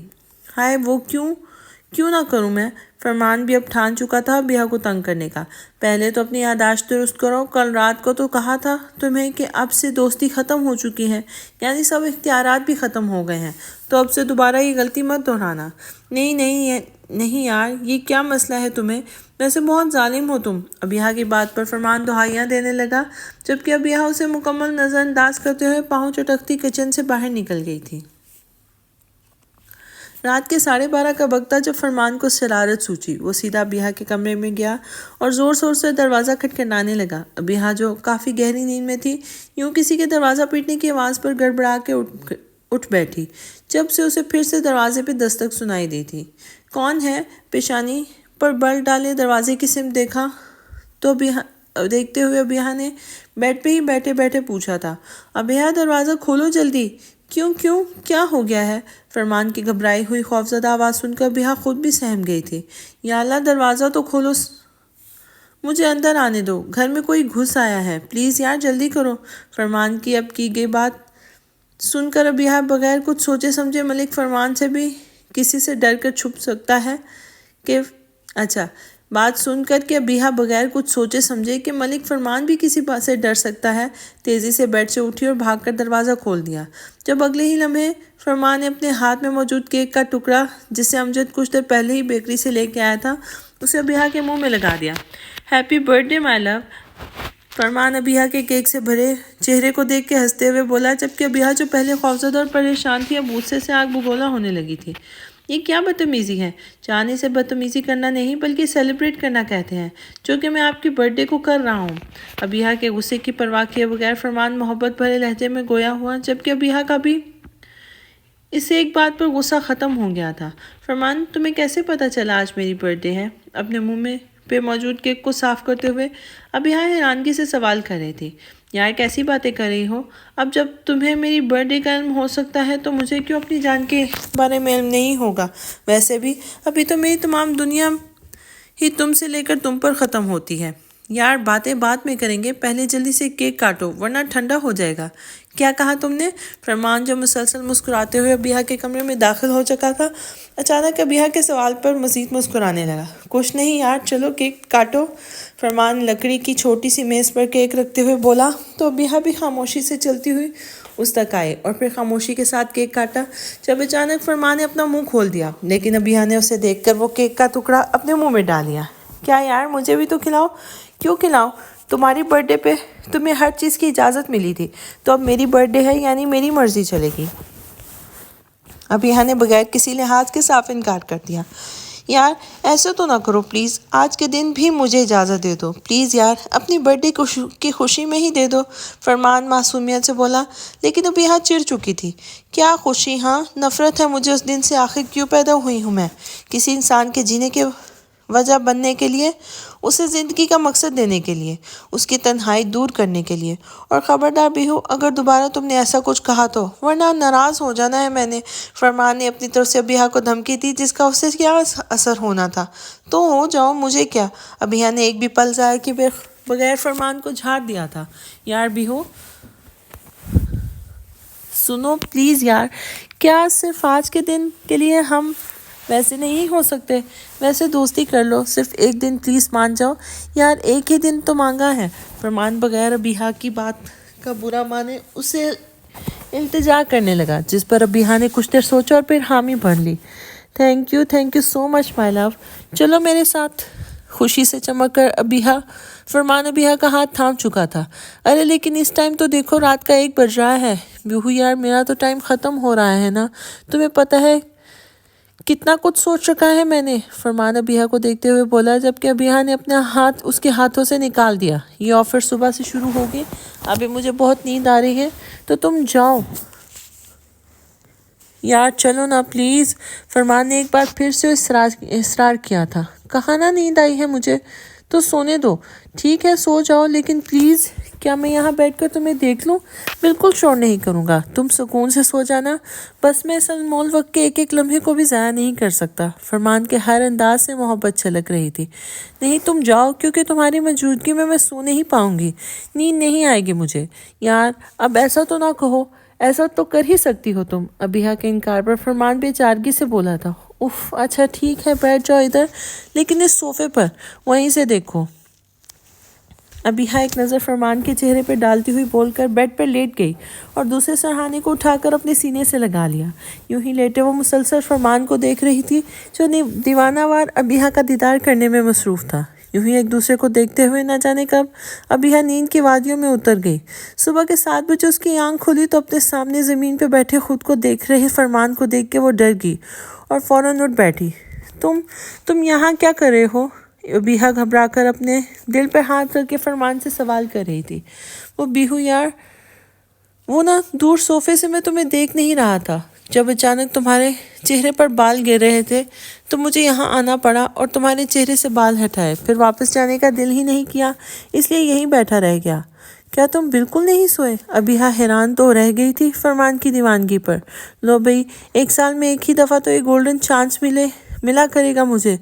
ہائے وہ کیوں نہ کروں میں؟ فرمان بھی اب ٹھان چکا تھا ابیہ کو تنگ کرنے کا۔ پہلے تو اپنی یادداشت درست کرو، کل رات کو تو کہا تھا تمہیں کہ اب سے دوستی ختم ہو چکی ہے، یعنی سب اختیارات بھی ختم ہو گئے ہیں، تو اب سے دوبارہ یہ غلطی مت دہرانا۔ نہیں یار، یہ کیا مسئلہ ہے تمہیں؟ ویسے بہت ظالم ہو تم۔ ابیہ کی بات پر فرمان دہائیاں دینے لگا، جبکہ ابیہ اسے مکمل نظر انداز کرتے ہوئے پاؤں چٹکتی کچن سے باہر نکل گئی تھی۔ رات کے 12:30 کا وقت تھا جب فرمان کو شرارت سوچی۔ وہ سیدھا ابیہ کے کمرے میں گیا اور زور سے دروازہ کھٹکھٹانے لگا۔ ابیہ جو کافی گہری نیند میں تھی، یوں کسی کے دروازہ پیٹنے کی آواز پر گڑبڑا کے اٹھ بیٹھی، جب سے اسے پھر سے دروازے پہ دستک سنائی دی تھی۔ کون ہے؟ پیشانی پر بل ڈالے دروازے کی سمت دیکھا تو دیکھتے ہوئے ابیہ نے بیڈ پہ ہی بیٹھے بیٹھے پوچھا تھا۔ ابیہ دروازہ کھولو جلدی۔ کیوں کیا ہو گیا ہے؟ فرمان کی گھبرائی ہوئی خوفزدہ آواز سن کر ابیہ خود بھی سہم گئی تھی۔ یا اللہ، دروازہ تو کھولو، مجھے اندر آنے دو، گھر میں کوئی گھس آیا ہے، پلیز یار جلدی کرو۔ فرمان کی اب کی گئی بات سن کر ابیہ بغیر کچھ سوچے سمجھے ملک فرمان سے بھی کسی سے ڈر کر چھپ سکتا ہے کہ بات سن کر کہ ابیہ بغیر کچھ سوچے سمجھے کہ ملک فرمان بھی کسی بات سے ڈر سکتا ہے، تیزی سے بیڈ سے اٹھی اور بھاگ کر دروازہ کھول دیا۔ جب اگلے ہی لمحے فرمان نے اپنے ہاتھ میں موجود کیک کا ٹکڑا، جسے امجد کچھ دیر پہلے ہی بیکری سے لے کے آیا تھا، اسے ابیہ کے منہ میں لگا دیا۔ ہیپی برتھ ڈے مائی لو! فرمان ابیہ کے کیک سے بھرے چہرے کو دیکھ کے ہنستے ہوئے بولا، جبکہ ابیہ جو پہلے خوفزدہ اور پریشان تھی اب غصے سے آگ بگولا ہونے لگی تھی۔ یہ کیا بدتمیزی ہے؟ چاہنے سے بدتمیزی کرنا نہیں بلکہ سیلیبریٹ کرنا کہتے ہیں، جو کہ میں آپ کی برتھ ڈے کو کر رہا ہوں۔ ابیہ کے غصے کی پرواہ کیے بغیر فرمان محبت بھرے لہجے میں گویا ہوا، جبکہ ابیہ کا بھی اس سے ایک بات پر غصہ ختم ہو گیا تھا۔ فرمان، تمہیں کیسے پتا چلا آج میری برتھ ڈے ہے؟ اپنے منہ پہ موجود کیک کو صاف کرتے ہوئے ابیہ حیرانگی سے سوال کر رہی تھی۔ یار کیسی باتیں کر رہی ہو؟ اب جب تمہیں میری برتھ ڈے کا علم ہو سکتا ہے تو مجھے کیوں اپنی جان کے بارے میں علم نہیں ہوگا؟ ویسے بھی ابھی تو میری تمام دنیا ہی تم سے لے کر تم پر ختم ہوتی ہے۔ یار باتیں بعد میں کریں گے، پہلے جلدی سے کیک کاٹو ورنہ ٹھنڈا ہو جائے گا۔ کیا کہا تم نے؟ فرمان جو مسلسل مسکراتے ہوئے ابیہ کے کمرے میں داخل ہو چکا تھا، اچانک ابیہ کے سوال پر مزید مسکرانے لگا۔ کچھ نہیں یار، چلو کیک کاٹو۔ فرمان لکڑی کی چھوٹی سی میز پر کیک رکھتے ہوئے بولا تو ابیہ بھی خاموشی سے چلتی ہوئی اس تک آئے اور پھر خاموشی کے ساتھ کیک کاٹا، جب اچانک فرمان نے اپنا منہ کھول دیا، لیکن ابیہ نے اسے دیکھ کر وہ کیک کا ٹکڑا اپنے منہ میں ڈال لیا۔ کیا یار، مجھے بھی تو کھلاؤ۔ کیوں کھلاؤں؟ تمہاری برتھ ڈے پہ تمہیں ہر چیز کی اجازت ملی تھی، تو اب میری برتھ ڈے ہے یعنی میری مرضی چلے گی۔ ابیہ نے بغیر کسی لحاظ کے صاف انکار کر دیا۔ یار ایسے تو نہ کرو پلیز، آج کے دن بھی مجھے اجازت دے دو پلیز یار، اپنی برتھ ڈے کی خوشی میں ہی دے دو، فرمان معصومیت سے بولا، لیکن ابیہا چڑ چکی تھی۔ کیا خوشی؟ ہاں نفرت ہے مجھے اس دن سے، آخر کیوں پیدا ہوئی ہوں میں؟ کسی انسان کے جینے کے وجہ بننے کے لیے، اسے زندگی کا مقصد دینے کے لیے، اس کی تنہائی دور کرنے کے لیے۔ اور خبردار بیہو، اگر دوبارہ تم نے ایسا کچھ کہا تو، ورنہ ناراض ہو جانا ہے میں نے۔ فرمان نے اپنی طرف سے ابیہا کو دھمکی دی، جس کا اسے کیا اثر ہونا تھا۔ تو ہو جاؤ، مجھے کیا؟ ابیہا نے ایک بھی پل ضائع کیے بغیر فرمان کو جھاڑ دیا تھا۔ یار بیہو سنو پلیز یار، کیا صرف آج کے دن کے لیے ہم ویسے نہیں ہو سکتے؟ ویسے دوستی کر لو، صرف ایک دن پلیز مان جاؤ یار، ایک ہی دن تو مانگا ہے۔ فرمان بغیر ابیہا کی بات کا برا مانے اسے التجا کرنے لگا، جس پر ابیہا نے کچھ دیر سوچا اور پھر حامی بھر لی۔ تھینک یو سو مچ مائی لو، چلو میرے ساتھ۔ خوشی سے چمک کر فرمان ابیہا کا ہاتھ تھام چکا تھا۔ ارے لیکن اس ٹائم تو دیکھو، رات کا 1 بج رہا ہے۔ بیہو یار، میرا تو ٹائم ختم ہو رہا ہے نا، تمہیں پتہ ہے کتنا کچھ سوچ رکھا ہے میں نے، فرمان ابیہا کو دیکھتے ہوئے بولا، جبکہ ابیہا نے اپنا ہاتھ اس کے ہاتھوں سے نکال دیا۔ یہ آفر صبح سے شروع ہوگی، ابھی مجھے بہت نیند آ رہی ہے، تو تم جاؤ یار، چلو نا پلیز۔ فرمان نے ایک بار پھر سے اصرار کیا تھا۔ کہا نا نیند آئی ہے مجھے، تو سونے دو۔ ٹھیک ہے سو جاؤ، لیکن پلیز کیا میں یہاں بیٹھ کر تمہیں دیکھ لوں؟ بالکل شور نہیں کروں گا، تم سکون سے سو جانا، بس میں اس انمول وقت کے ایک لمحے کو بھی ضائع نہیں کر سکتا۔ فرمان کے ہر انداز سے محبت چھلک رہی تھی۔ نہیں تم جاؤ، کیونکہ تمہاری موجودگی میں سو نہیں پاؤں گی، نیند نہیں آئے گی مجھے۔ یار اب ایسا تو نہ کہو، ایسا تو کر ہی سکتی ہو تم۔ ابیہا کے انکار پر فرمان بے چارگی سے بولا تھا۔ اف اچھا ٹھیک ہے، بیٹھ جاؤ ادھر، لیکن اس صوفے پر، وہیں سے دیکھو۔ ابیہا ایک نظر فرمان کے چہرے پر ڈالتی ہوئی بول کر بیڈ پر لیٹ گئی اور دوسرے سرہانے کو اٹھا کر اپنے سینے سے لگا لیا۔ یوں ہی لیٹے وہ مسلسل فرمان کو دیکھ رہی تھی، جو دیوانہ وار ابیہا کا دیدار کرنے میں مصروف تھا۔ یوں ہی ایک دوسرے کو دیکھتے ہوئے نہ جانے کب ابیہا نیند کی وادیوں میں اتر گئی۔ صبح کے 7 بجے اس کی آنکھ کھلی تو اپنے سامنے زمین پہ بیٹھے خود کو دیکھ رہے فرمان کو دیکھ کے وہ ڈر گئی اور فوراً اٹھ بیٹھی۔ تم یہاں کیا کر رہے ہو؟ ابیہا گھبرا کر اپنے دل پہ ہاتھ رکھ کے فرمان سے سوال کر رہی تھی۔ وہ بیہو یار، وہ نا دور صوفے سے میں تمہیں دیکھ نہیں رہا تھا، جب اچانک تمہارے چہرے پر بال گر رہے تھے تو مجھے یہاں آنا پڑا اور تمہارے چہرے سے بال ہٹائے، پھر واپس جانے کا دل ہی نہیں کیا، اس لیے یہیں بیٹھا رہ گیا۔ کیا تم بالکل نہیں سوئے؟ ابیہا حیران تو رہ گئی تھی فرمان کی دیوانگی پر۔ لو بھئی، 1 سال میں ایک ہی دفعہ تو یہ گولڈن چانس ملا کرے گا مجھے،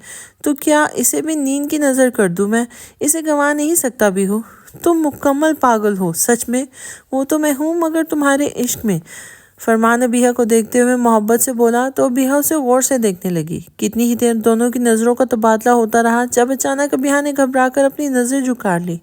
تو کیا اسے بھی نیند کی نظر کر دوں میں؟ اسے گنوا نہیں سکتا بیہو، تم مکمل پاگل ہو سچ میں۔ وہ تو میں ہوں، مگر تمہارے عشق میں۔ فرمان ابیہا کو دیکھتے ہوئے محبت سے بولا تو ابیہا اسے غور سے دیکھنے لگی۔ کتنی ہی دیر دونوں کی نظروں کا تبادلہ ہوتا رہا، جب اچانک ابیہا نے گھبرا کر اپنی نظر جھکا لی۔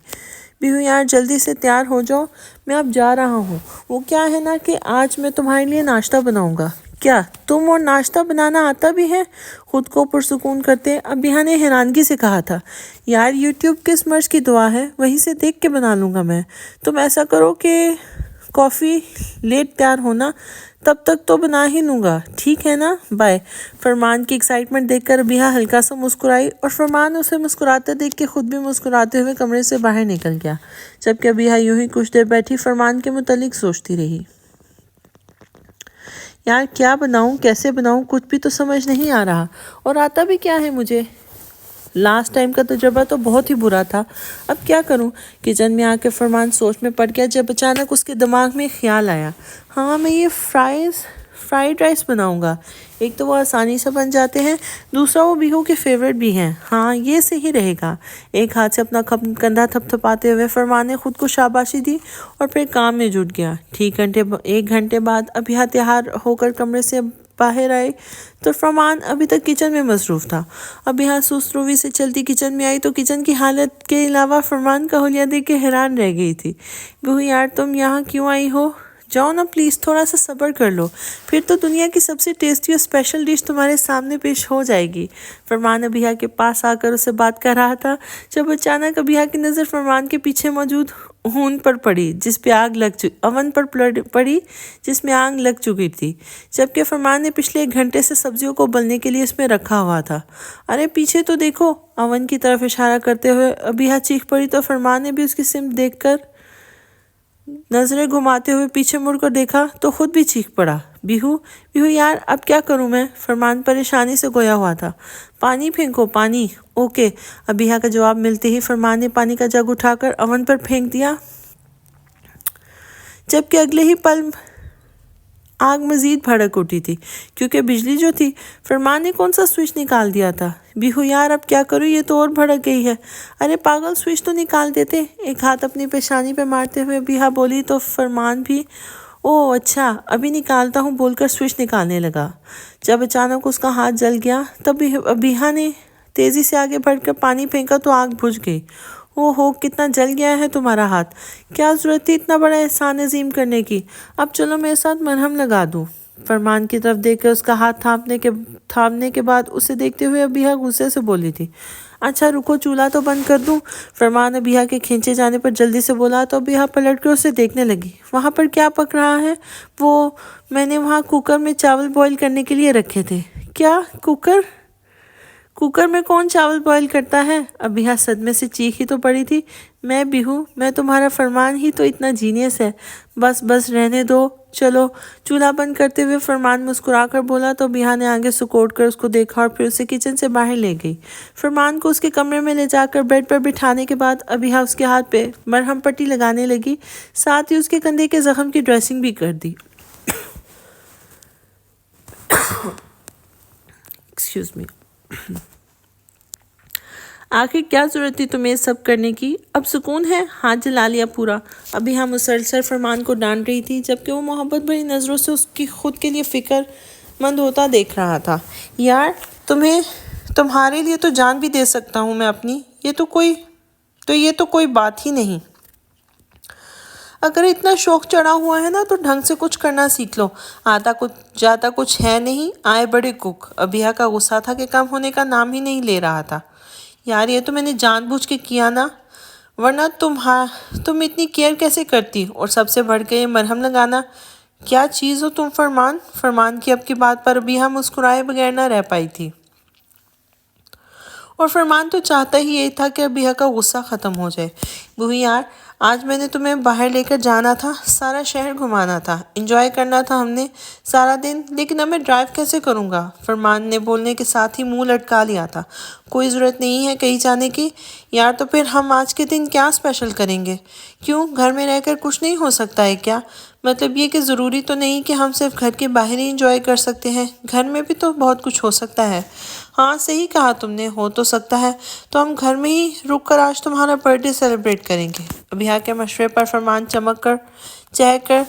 بیہو یار جلدی سے تیار ہو جاؤ، میں اب جا رہا ہوں۔ وہ کیا ہے نا کہ آج میں تمہارے لیے ناشتہ بناؤں گا۔ کیا تم اور ناشتہ بنانا آتا بھی ہے؟ خود کو پرسکون کرتے ابیہا نے حیرانگی سے کہا تھا۔ یار یوٹیوب کس مرض کی دعا ہے، وہیں سے دیکھ کے بنا لوں گا میں۔ تم ایسا کرو کہ کافی لیٹ تیار ہونا، تب تک تو بنا ہی لوں گا، ٹھیک ہے نا؟ بائے۔ فرمان کی ایکسائٹمنٹ دیکھ کر ابیہا ہلکا سا مسکرائی اور فرمان اسے مسکراتے دیکھ کے خود بھی مسکراتے ہوئے کمرے سے باہر نکل گیا، جبکہ ابیہا یوں ہی کچھ دیر بیٹھی فرمان کے متعلق سوچتی رہی۔ یار کیا بناؤں، کیسے بناؤں، کچھ بھی تو سمجھ نہیں آ رہا، اور آتا بھی کیا ہے مجھے۔ لاسٹ ٹائم کا تجربہ تو بہت ہی برا تھا، اب کیا کروں؟ کچن میں آ کے فرمان سوچ میں پڑ گیا، جب اچانک اس کے دماغ میں خیال آیا، ہاں میں یہ فرائیڈ رائس بناؤں گا۔ ایک تو وہ آسانی سے بن جاتے ہیں، دوسرا وہ بیہو کے فیورٹ بھی ہیں۔ ہاں یہ صحیح رہے گا۔ ایک ہاتھ سے اپنا کندھا تھپ تھپاتے ہوئے فرمان نے خود کو شاباشی دی اور پھر کام میں جٹ گیا۔ ٹھیک 1 گھنٹے بعد ابیہا تیار ہو کر کمرے سے باہر آئے تو فرمان ابھی تک کچن میں مصروف تھا۔ ابیہا سست روی سے چلتی کچن میں آئی تو کچن کی حالت کے علاوہ فرمان کا حلیہ دیکھ کے حیران رہ گئی تھی۔ بیہو یار تم یہاں کیوں آئی ہو؟ جاؤ نا پلیز، تھوڑا سا صبر کر لو، پھر تو دنیا کی سب سے ٹیسٹی اور اسپیشل ڈش تمہارے سامنے پیش ہو جائے گی۔ فرمان ابیہ کے پاس آ کر اسے بات کر رہا تھا جب اچانک ابیہ کی نظر فرمان کے پیچھے موجود اون پر پڑی جس پہ آگ لگ چکی تھی، جبکہ فرمان نے پچھلے 1 گھنٹے سے سبزیوں کو ابلنے کے لیے اس میں رکھا ہوا تھا۔ ارے پیچھے تو دیکھو، اون کی طرف اشارہ کرتے ہوئے ابیہ چیخ پڑی تو فرمان نے بھی اس کی سمت دیکھ کر نظریں گھماتے ہوئے پیچھے مڑ کر دیکھا تو خود بھی چیخ پڑا، بیہو یار اب کیا کروں میں؟ فرمان پریشانی سے گویا ہوا تھا۔ پانی پھینکو، پانی۔ اوکے۔ ابیہ کا جواب ملتے ہی فرمان نے پانی کا جگ اٹھا کر اون پر پھینک دیا، جبکہ اگلے ہی پل آگ مزید بھڑک اٹھی تھی کیونکہ بجلی جو تھی۔ فرمان نے کون سا سوئچ نکال دیا تھا؟ بیہو یار اب کیا کروں، یہ تو اور بھڑک گئی ہے۔ ارے پاگل، سوئچ تو نکال دیتے۔ ایک ہاتھ اپنی پیشانی پہ مارتے ہوئے ابیہ بولی تو فرمان بھی اوہ اچھا ابھی نکالتا ہوں بول کر سوئچ نکالنے لگا۔ جب اچانک اس کا ہاتھ جل گیا تب ابیہ نے تیزی سے آگے بڑھ کر پانی پھینکا تو آگ بجھ گئی۔ اوہ ہو، کتنا جل گیا ہے تمہارا ہاتھ، کیا ضرورت تھی اتنا بڑا احسان عظیم کرنے کی؟ اب چلو میرے ساتھ مرہم لگا دوں۔ فرمان کی طرف دیکھ کر اس کا ہاتھ تھامنے کے بعد اسے دیکھتے ہوئے ابیہ غصے سے بولی تھی، اچھا رکو، چولہا تو بند کر دوں؟ فرمان ابیہ کے کھینچے جانے پر جلدی سے بولا تو ابیہ پلٹ کر اسے دیکھنے لگی۔ وہاں پر کیا پک رہا ہے؟ میں نے وہاں کوکر میں چاول بوائل کرنے کے لیے رکھے تھے۔ کیا کوکر میں کون چاول بوائل کرتا ہے؟ ابیہ صدمے سے چیخ ہی تو پڑی تھی، میں تمہارا فرمان ہی تو اتنا جینیس ہے، بس رہنے دو، چلو۔ چولہا بند کرتے ہوئے فرمان مسکرا کر بولا تو ابیہ نے آگے سکوڑ کر اس کو دیکھا اور پھر اسے کچن سے باہر لے گئی۔ فرمان کو اس کے کمرے میں لے جا کر بیڈ پر بٹھانے کے بعد ابیہ اس کے ہاتھ پہ مرہم پٹی لگانے لگی، ساتھ ہی اس کے کندھے کے زخم کی ڈریسنگ بھی کر دی۔ Excuse me. آخر کیا ضرورت تھی تمہیں سب کرنے کی؟ اب سکون ہے، ہاتھ جلا لیا پورا۔ ابیہ مسلسل فرمان کو ڈانٹ رہی تھی جبکہ وہ محبت بھری نظروں سے اس کی خود کے لیے فکر مند ہوتا دیکھ رہا تھا۔ یار تمہارے لیے تو جان بھی دے سکتا ہوں میں اپنی، یہ تو کوئی بات ہی نہیں۔ اگر اتنا شوق چڑھا ہوا ہے نا تو ڈھنگ سے کچھ کرنا سیکھ لو، آتا کچھ جاتا کچھ ہے نہیں، آئے بڑے کک۔ ابیہ کا غصہ تھا کہ کم ہونے کا نام ہی نہیں لے رہا تھا۔ یار یہ تو میں نے جان بوجھ کے کیا نا، ورنہ تم اتنی کیئر کیسے کرتی؟ اور سب سے بڑھ کے یہ مرہم لگانا، کیا چیز ہو تم فرمان کی اب کی بات پر ابیہ مسکرائے بغیر نہ رہ پائی تھی۔ اور فرمان تو چاہتا ہی یہ تھا کہ ابیہ کا غصہ ختم ہو جائے۔ بوئی یار آج میں نے تمہیں باہر لے کر جانا تھا، سارا شہر گھمانا تھا، انجوائے کرنا تھا ہم نے سارا دن، لیکن اب میں ڈرائیو کیسے کروں گا؟ فرمان نے بولنے کے ساتھ ہی منہ لٹکا لیا تھا۔ کوئی ضرورت نہیں ہے کہیں جانے کی۔ یار تو پھر ہم آج کے دن کیا اسپیشل کریں گے؟ کیوں، گھر میں رہ کر کچھ نہیں ہو سکتا ہے کیا؟ مطلب یہ کہ ضروری تو نہیں کہ ہم صرف گھر کے باہر ہی انجوائے کر سکتے ہیں، گھر میں بھی تو بہت کچھ ہو سکتا ہے۔ ہاں صحیح کہا تم نے، ہو تو سکتا ہے، تو ہم گھر میں ہی رک کر آج تمہارا برتھ ڈے سیلیبریٹ کریں گے۔ ابیہ کے مشورے پر فرمان چہک کر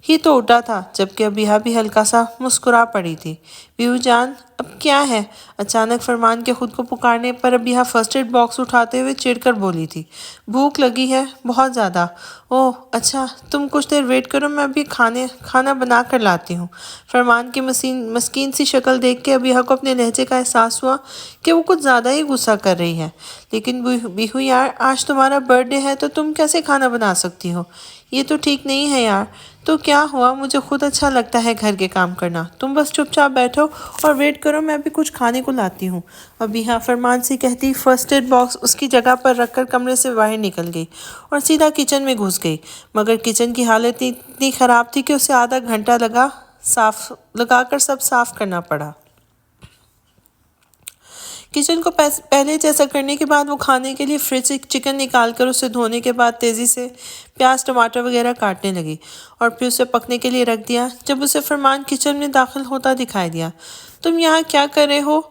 ہی تو اٹھا تھا جبکہ ابیہ بھی ہلکا سا مسکرا پڑی تھی۔ بیہو جان اب کیا ہے؟ اچانک فرمان کے خود کو پکارنے پر ابیہ فرسٹ ایڈ باکس اٹھاتے ہوئے چڑ کر بولی تھی، بھوک لگی ہے بہت زیادہ۔ اوہ اچھا، تم کچھ دیر ویٹ کرو، میں ابھی کھانا بنا کر لاتی ہوں۔ فرمان کی مسکین سی شکل دیکھ کے ابیہ کو اپنے لہجے کا احساس ہوا کہ وہ کچھ زیادہ ہی غصہ کر رہی ہے۔ لیکن بیہو یار آج تمہارا برتھ ڈے ہے تو تم کیسے کھانا بنا سکتی ہو؟ یہ تو ٹھیک نہیں ہے یار۔ تو کیا ہوا، مجھے خود اچھا لگتا ہے گھر کے کام کرنا، تم بس چپ چاپ بیٹھو اور ویٹ کرو، میں ابھی کچھ کھانے کو لاتی ہوں۔ ابیہ فرمان سے کہتی فرسٹ ایڈ باکس اس کی جگہ پر رکھ کر کمرے سے باہر نکل گئی اور سیدھا کچن میں گھس گئی، مگر کچن کی حالت اتنی خراب تھی کہ اسے آدھا گھنٹہ لگا کر سب صاف کرنا پڑا۔ کچن کو پہلے جیسا کرنے کے بعد وہ کھانے کے لیے فریج سے چکن نکال کر اسے دھونے کے بعد تیزی سے پیاز ٹماٹر وغیرہ کاٹنے لگی اور پھر اسے پکنے کے لیے رکھ دیا۔ جب اسے فرمان کچن میں داخل ہوتا دکھائی دیا، تم یہاں کیا کر رہے ہو؟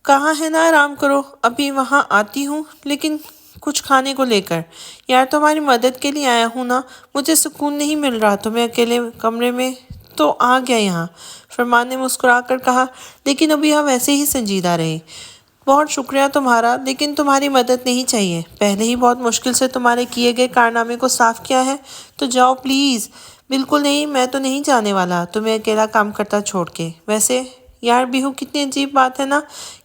کہا ہے نا آرام کرو، ابھی وہاں آتی ہوں، لیکن کچھ کھانے کو لے کر۔ یار تمہاری مدد کے لیے آیا ہوں نا، مجھے سکون نہیں مل رہا تمہیں اکیلے کمرے میں تو آ گیا یہاں۔ فرمان نے مسکرا کر کہا، لیکن ابیہ ویسے ہی سنجیدہ رہی۔ بہت شکریہ تمہارا، لیکن تمہاری مدد نہیں چاہیے، پہلے ہی بہت مشکل سے تمہارے کیے گئے کارنامے کو صاف کیا ہے، تو جاؤ پلیز۔ بالکل نہیں، میں تو نہیں جانے والا تمہیں اکیلا کام کرتا چھوڑ کے۔ ویسے یار بیہو، کتنی عجیب بات ہے نا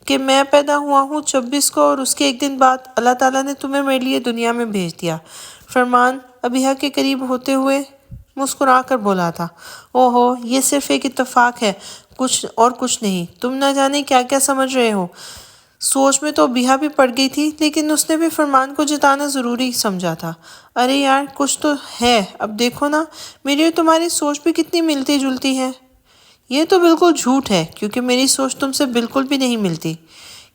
کہ میں پیدا ہوا ہوں 26 کو اور اس کے ایک دن بعد اللہ تعالیٰ نے تمہیں میرے لیے دنیا میں بھیج دیا۔ فرمان ابیہا کے قریب ہوتے ہوئے مسکرا کر بولا تھا۔ اوہو، یہ صرف ایک اتفاق ہے، کچھ نہیں۔ تم نہ جانے کیا کیا سمجھ رہے ہو۔ سوچ میں تو ابیہا بھی پڑ گئی تھی، لیکن اس نے بھی فرمان کو جتانا ضروری سمجھا تھا۔ ارے یار، کچھ تو ہے، اب دیکھو نا، میری اور تمہاری سوچ بھی کتنی ملتی جلتی ہے۔ یہ تو بالکل جھوٹ ہے، کیونکہ میری سوچ تم سے بالکل بھی نہیں ملتی۔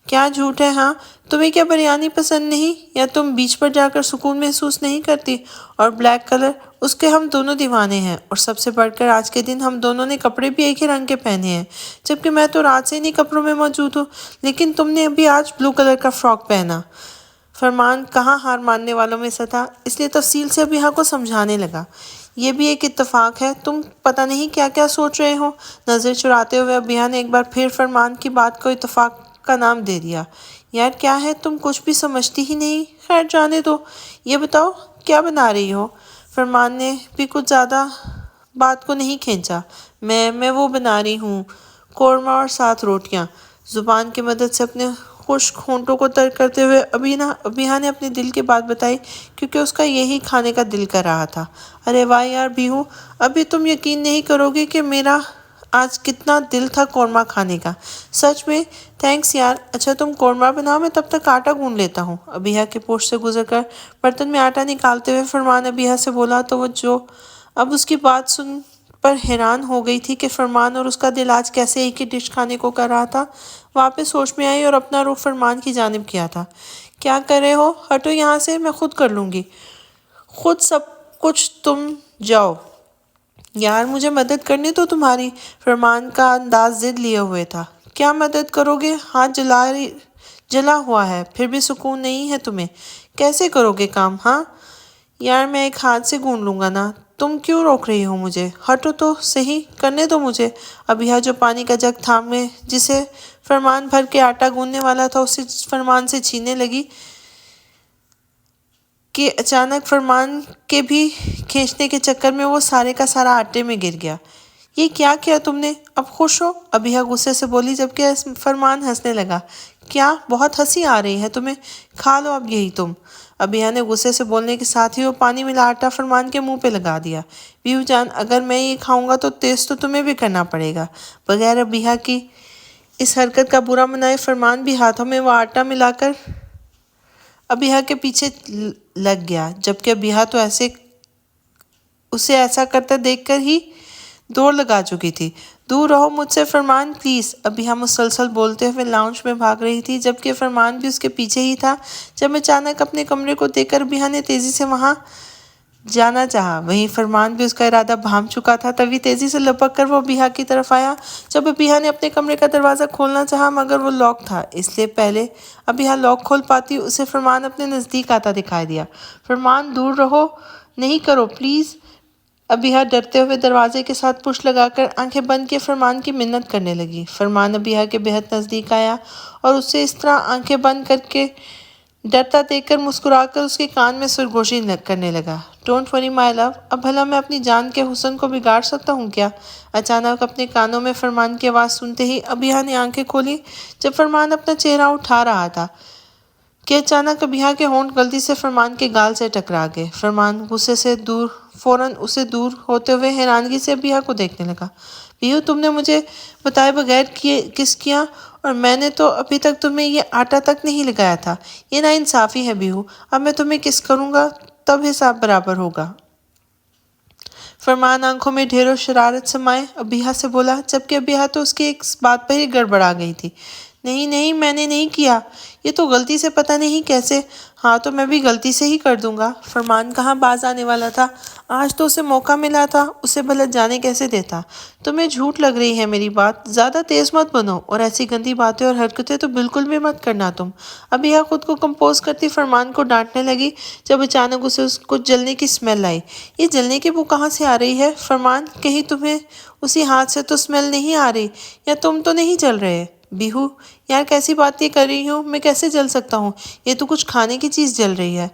کیا جھوٹ ہے؟ ہاں، تمہیں کیا بریانی پسند نہیں، یا تم بیچ پر جا کر سکون محسوس نہیں کرتی؟ اور بلیک کلر، اس کے ہم دونوں دیوانے ہیں، اور سب سے بڑھ کر آج کے دن ہم دونوں نے کپڑے بھی ایک ہی رنگ کے پہنے ہیں، جبکہ میں تو رات سے انہی کپڑوں میں موجود ہوں، لیکن تم نے ابھی آج بلو کلر کا فراک پہنا۔ فرمان کہاں ہار ماننے والوں میں سے تھا، اس لیے تفصیل سے ابیہا کو سمجھانے لگا۔ یہ بھی ایک اتفاق ہے، تم پتہ نہیں کیا کیا سوچ رہے ہو۔ نظر چراتے ہوئے ابیہا نے ایک بار پھر فرمان کی بات کو اتفاق کا نام دے دیا۔ یار کیا ہے، تم کچھ بھی سمجھتی ہی نہیں۔ خیر جانے دو، یہ بتاؤ کیا بنا رہی ہو۔ فرمان نے بھی کچھ زیادہ بات کو نہیں کھینچا۔ میں وہ بنا رہی ہوں قورمہ اور 7 روٹیاں۔ زبان کی مدد سے اپنے خشک ہونٹوں کو تر کرتے ہوئے ابیہا نے اپنے دل کی بات بتائی، کیونکہ اس کا یہی کھانے کا دل کر رہا تھا۔ ارے واہ یار بیہو، ابھی تم یقین نہیں کرو گے کہ میرا آج کتنا دل تھا قورمہ کھانے کا۔ سچ میں؟ تھینکس یار۔ اچھا تم قورمہ بناؤ، میں تب تک آٹا گوندھ لیتا ہوں۔ ابیہا کے پوچھ سے گزر کر برتن میں آٹا نکالتے ہوئے فرمان ابیہا سے بولا تو وہ جو اب اس کی بات سن پر حیران ہو گئی تھی کہ فرمان اور اس کا دل آج کیسے ایک ہی ڈش کھانے کو کر رہا تھا، واپس ہوش میں آئی اور اپنا رخ فرمان کی جانب کیا تھا۔ کیا کر رہے ہو؟ ہٹو یہاں سے، میں خود کر لوں گی۔ خود سب کچھ، تم جاؤ۔ یار مجھے مدد کرنی تو تمہاری۔ فرمان کا انداز ضد لیے ہوئے تھا۔ کیا مدد کرو گے؟ ہاتھ جلا ہوا ہے، پھر بھی سکون نہیں ہے تمہیں۔ کیسے کرو گے کام؟ ہاں یار، میں ایک ہاتھ سے گوندھ لوں گا نا۔ تم کیوں روک رہی ہو مجھے؟ ہٹو تو صحیح، کرنے دو مجھے۔ ابیہا جو پانی کا جگ تھامے جسے فرمان بھر کے آٹا گوندھنے والا تھا اسے فرمان سے چھیننے لگی کہ اچانک فرمان کے بھی کھینچنے کے چکر میں وہ سارے کا سارا آٹے میں گر گیا۔ یہ کیا کیا تم نے؟ اب خوش ہو؟ ابیہا غصے سے بولی، جبکہ فرمان ہنسنے لگا۔ کیا بہت ہنسی آ رہی ہے تمہیں؟ کھا لو اب یہی تم۔ ابیہا نے غصے سے بولنے کے ساتھ ہی وہ پانی ملا آٹا فرمان کے منہ پہ لگا دیا۔ بیہو جان، اگر میں یہ کھاؤں گا تو ٹیسٹ تو تمہیں بھی کرنا پڑے گا۔ بغیر ابیہا کی اس حرکت کا برا منائے فرمان بھی ہاتھوں میں وہ آٹا ملا کر ابیہا کے پیچھے لگ گیا، جبکہ ابیہا تو اسے ایسا کرتا دیکھ کر ہی دوڑ لگا چکی تھی۔ دور رہو مجھ سے فرمان، پلیز۔ ابیہا مسلسل بولتے ہوئے لاؤنج میں بھاگ رہی تھی، جبکہ فرمان بھی اس کے پیچھے ہی تھا۔ جب اچانک اپنے کمرے کو دیکھ کر ابیہا نے تیزی سے وہاں جانا چاہا، وہیں فرمان بھی اس کا ارادہ بھانپ چکا تھا۔ تبھی تیزی سے لپک کر وہ ابیہا کی طرف آیا۔ جب ابیہا نے اپنے کمرے کا دروازہ کھولنا چاہا مگر وہ لاک تھا، اس لیے پہلے ابیہا لاک کھول پاتی اسے فرمان اپنے نزدیک آتا دکھائی دیا۔ فرمان دور رہو، نہیں کرو پلیز۔ ابیہا ڈرتے ہوئے دروازے کے ساتھ پش لگا کر آنکھیں بند کیے فرمان کی منت کرنے لگی۔ فرمان ابیہا کے بہت نزدیک آیا اور اسے اس طرح آنکھیں بند کر کے ڈرتا دیکھ کر مسکرا کر اس کے کان میں سرگوشی کرنے لگا۔ ڈونٹ وری مائی لو، اب بھلا میں اپنی جان کے حسن کو بگاڑ سکتا ہوں کیا؟ اچانک اپنے کانوں میں فرمان کی آواز سنتے ہی ابیہا نے آنکھیں کھولی۔ جب فرمان اپنا چہرہ اٹھا رہا تھا کہ اچانک ابیہا کے ہونٹ غلطی سے فرمان کے گال سے ٹکرا گئے۔ فرمان غصے سے فوراً اسے دور ہوتے ہوئے حیرانگی سے ابیہا کو دیکھنے لگا۔ بیہو، تم نے مجھے بتائے بغیر کس کیا؟ اور میں نے تو ابھی تک تمہیں یہ آٹا تک نہیں لگایا تھا۔ یہ ناانصافی ہے بیہو، اب میں تمہیں کس کروں گا تب حساب برابر ہوگا۔ فرمان آنکھوں میں ڈھیروں شرارت سمائے ابیہا سے بولا، جبکہ ابیہا تو اس کی ایک بات پر ہی گڑبڑا گئی تھی۔ نہیں میں نے نہیں کیا، یہ تو غلطی سے پتہ نہیں کیسے۔ ہاں تو میں بھی غلطی سے ہی کر دوں گا۔ فرمان کہاں باز آنے والا تھا، آج تو اسے موقع ملا تھا، اسے بھلا جانے کیسے دیتا۔ تمہیں جھوٹ لگ رہی ہے میری بات، زیادہ تیز مت بنو، اور ایسی گندی باتیں اور حرکتیں تو بالکل بھی مت کرنا تم۔ ابیہا خود کو کمپوز کرتی فرمان کو ڈانٹنے لگی، جب اچانک اسے کچھ جلنے کی سمیل آئی۔ یہ جلنے کی بو کہاں سے آ رہی ہے؟ فرمان، کہیں تمہیں اسی ہاتھ سے تو سمیل نہیں آ رہی، یا تم تو نہیں جل رہے؟ بیہو یار، کیسی باتیں کر رہی ہوں، میں کیسے جل سکتا ہوں؟ یہ تو کچھ کھانے کی چیز جل رہی ہے۔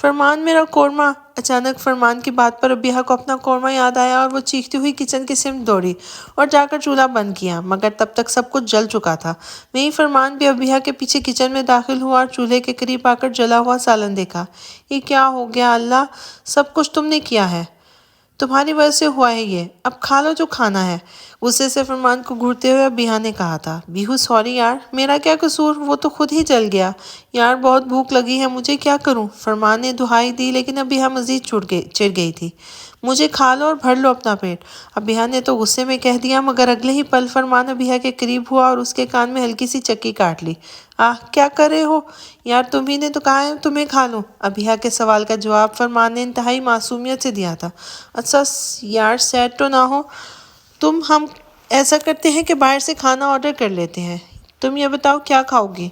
فرمان، میرا قورمہ۔ اچانک فرمان کی بات پر ابیہ کو اپنا قورمہ یاد آیا اور وہ چیختی ہوئی کچن کی سمت دوڑی اور جا کر چولہا بند کیا، مگر تب تک سب کچھ جل چکا تھا۔ وہیں فرمان بھی ابیہ کے پیچھے کچن میں داخل ہوا اور چولہے کے قریب آ کر جلا ہوا سالن دیکھا۔ یہ کیا ہو گیا اللہ، سب کچھ تم نے کیا ہے، تمہاری وجہ سے ہوا ہے یہ، اب کھا لو جو کھانا ہے۔ غصے سے فرمان کو گھورتے ہوئے ابیہ نے کہا تھا۔ بیہو سوری یار، میرا کیا قصور، وہ تو خود ہی جل گیا۔ یار بہت بھوک لگی ہے مجھے، کیا کروں؟ فرمان نے دہائی دی لیکن ابیہ مزید چڑ گئی تھی۔ مجھے کھا لو اور بھر لو اپنا پیٹ، ابیہ نے تو غصے میں کہہ دیا، مگر اگلے ہی پل فرمان ابیہ کے قریب ہوا اور اس کے کان میں ہلکی سی چکی کاٹ لی۔ کیا کر رہے ہو یار، تمہیں نے تو کہا ہے تمہیں کھا لوں۔ ابیہ کے سوال کا جواب فرمان نے انتہائی معصومیت سے دیا تھا۔ اچھا یار سیڈ تو نہ ہو، ہم ایسا کرتے ہیں کہ باہر سے کھانا آرڈر کر لیتے ہیں، تم یہ بتاؤ کیا کھاؤ گی؟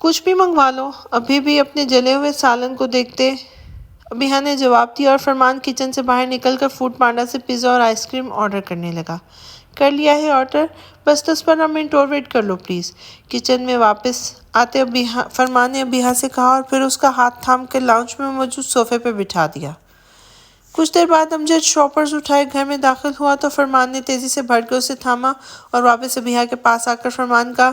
کچھ بھی منگوا لو، ابھی بھی اپنے جلے ہوئے سالن کو دیکھتے ابیہ نے جواب دیا اور فرمان کچن سے باہر نکل کر فوڈ پانڈا سے پیزا اور آئس کریم آرڈر کرنے لگا۔ کر لیا ہے آرڈر، بس 10-15 منٹ اور ویٹ کر لو پلیز۔ کچن میں واپس آتے فرمان نے ابیہ سے کہا اور پھر اس کا ہاتھ تھام کر لاؤنج میں موجود صوفے پہ بٹھا دیا۔ کچھ دیر بعد امجد شاپرز اٹھائے گھر میں داخل ہوا تو فرمان نے تیزی سے بڑھ کے اسے تھاما اور واپس ابیہ کے پاس آ کر فرمان کا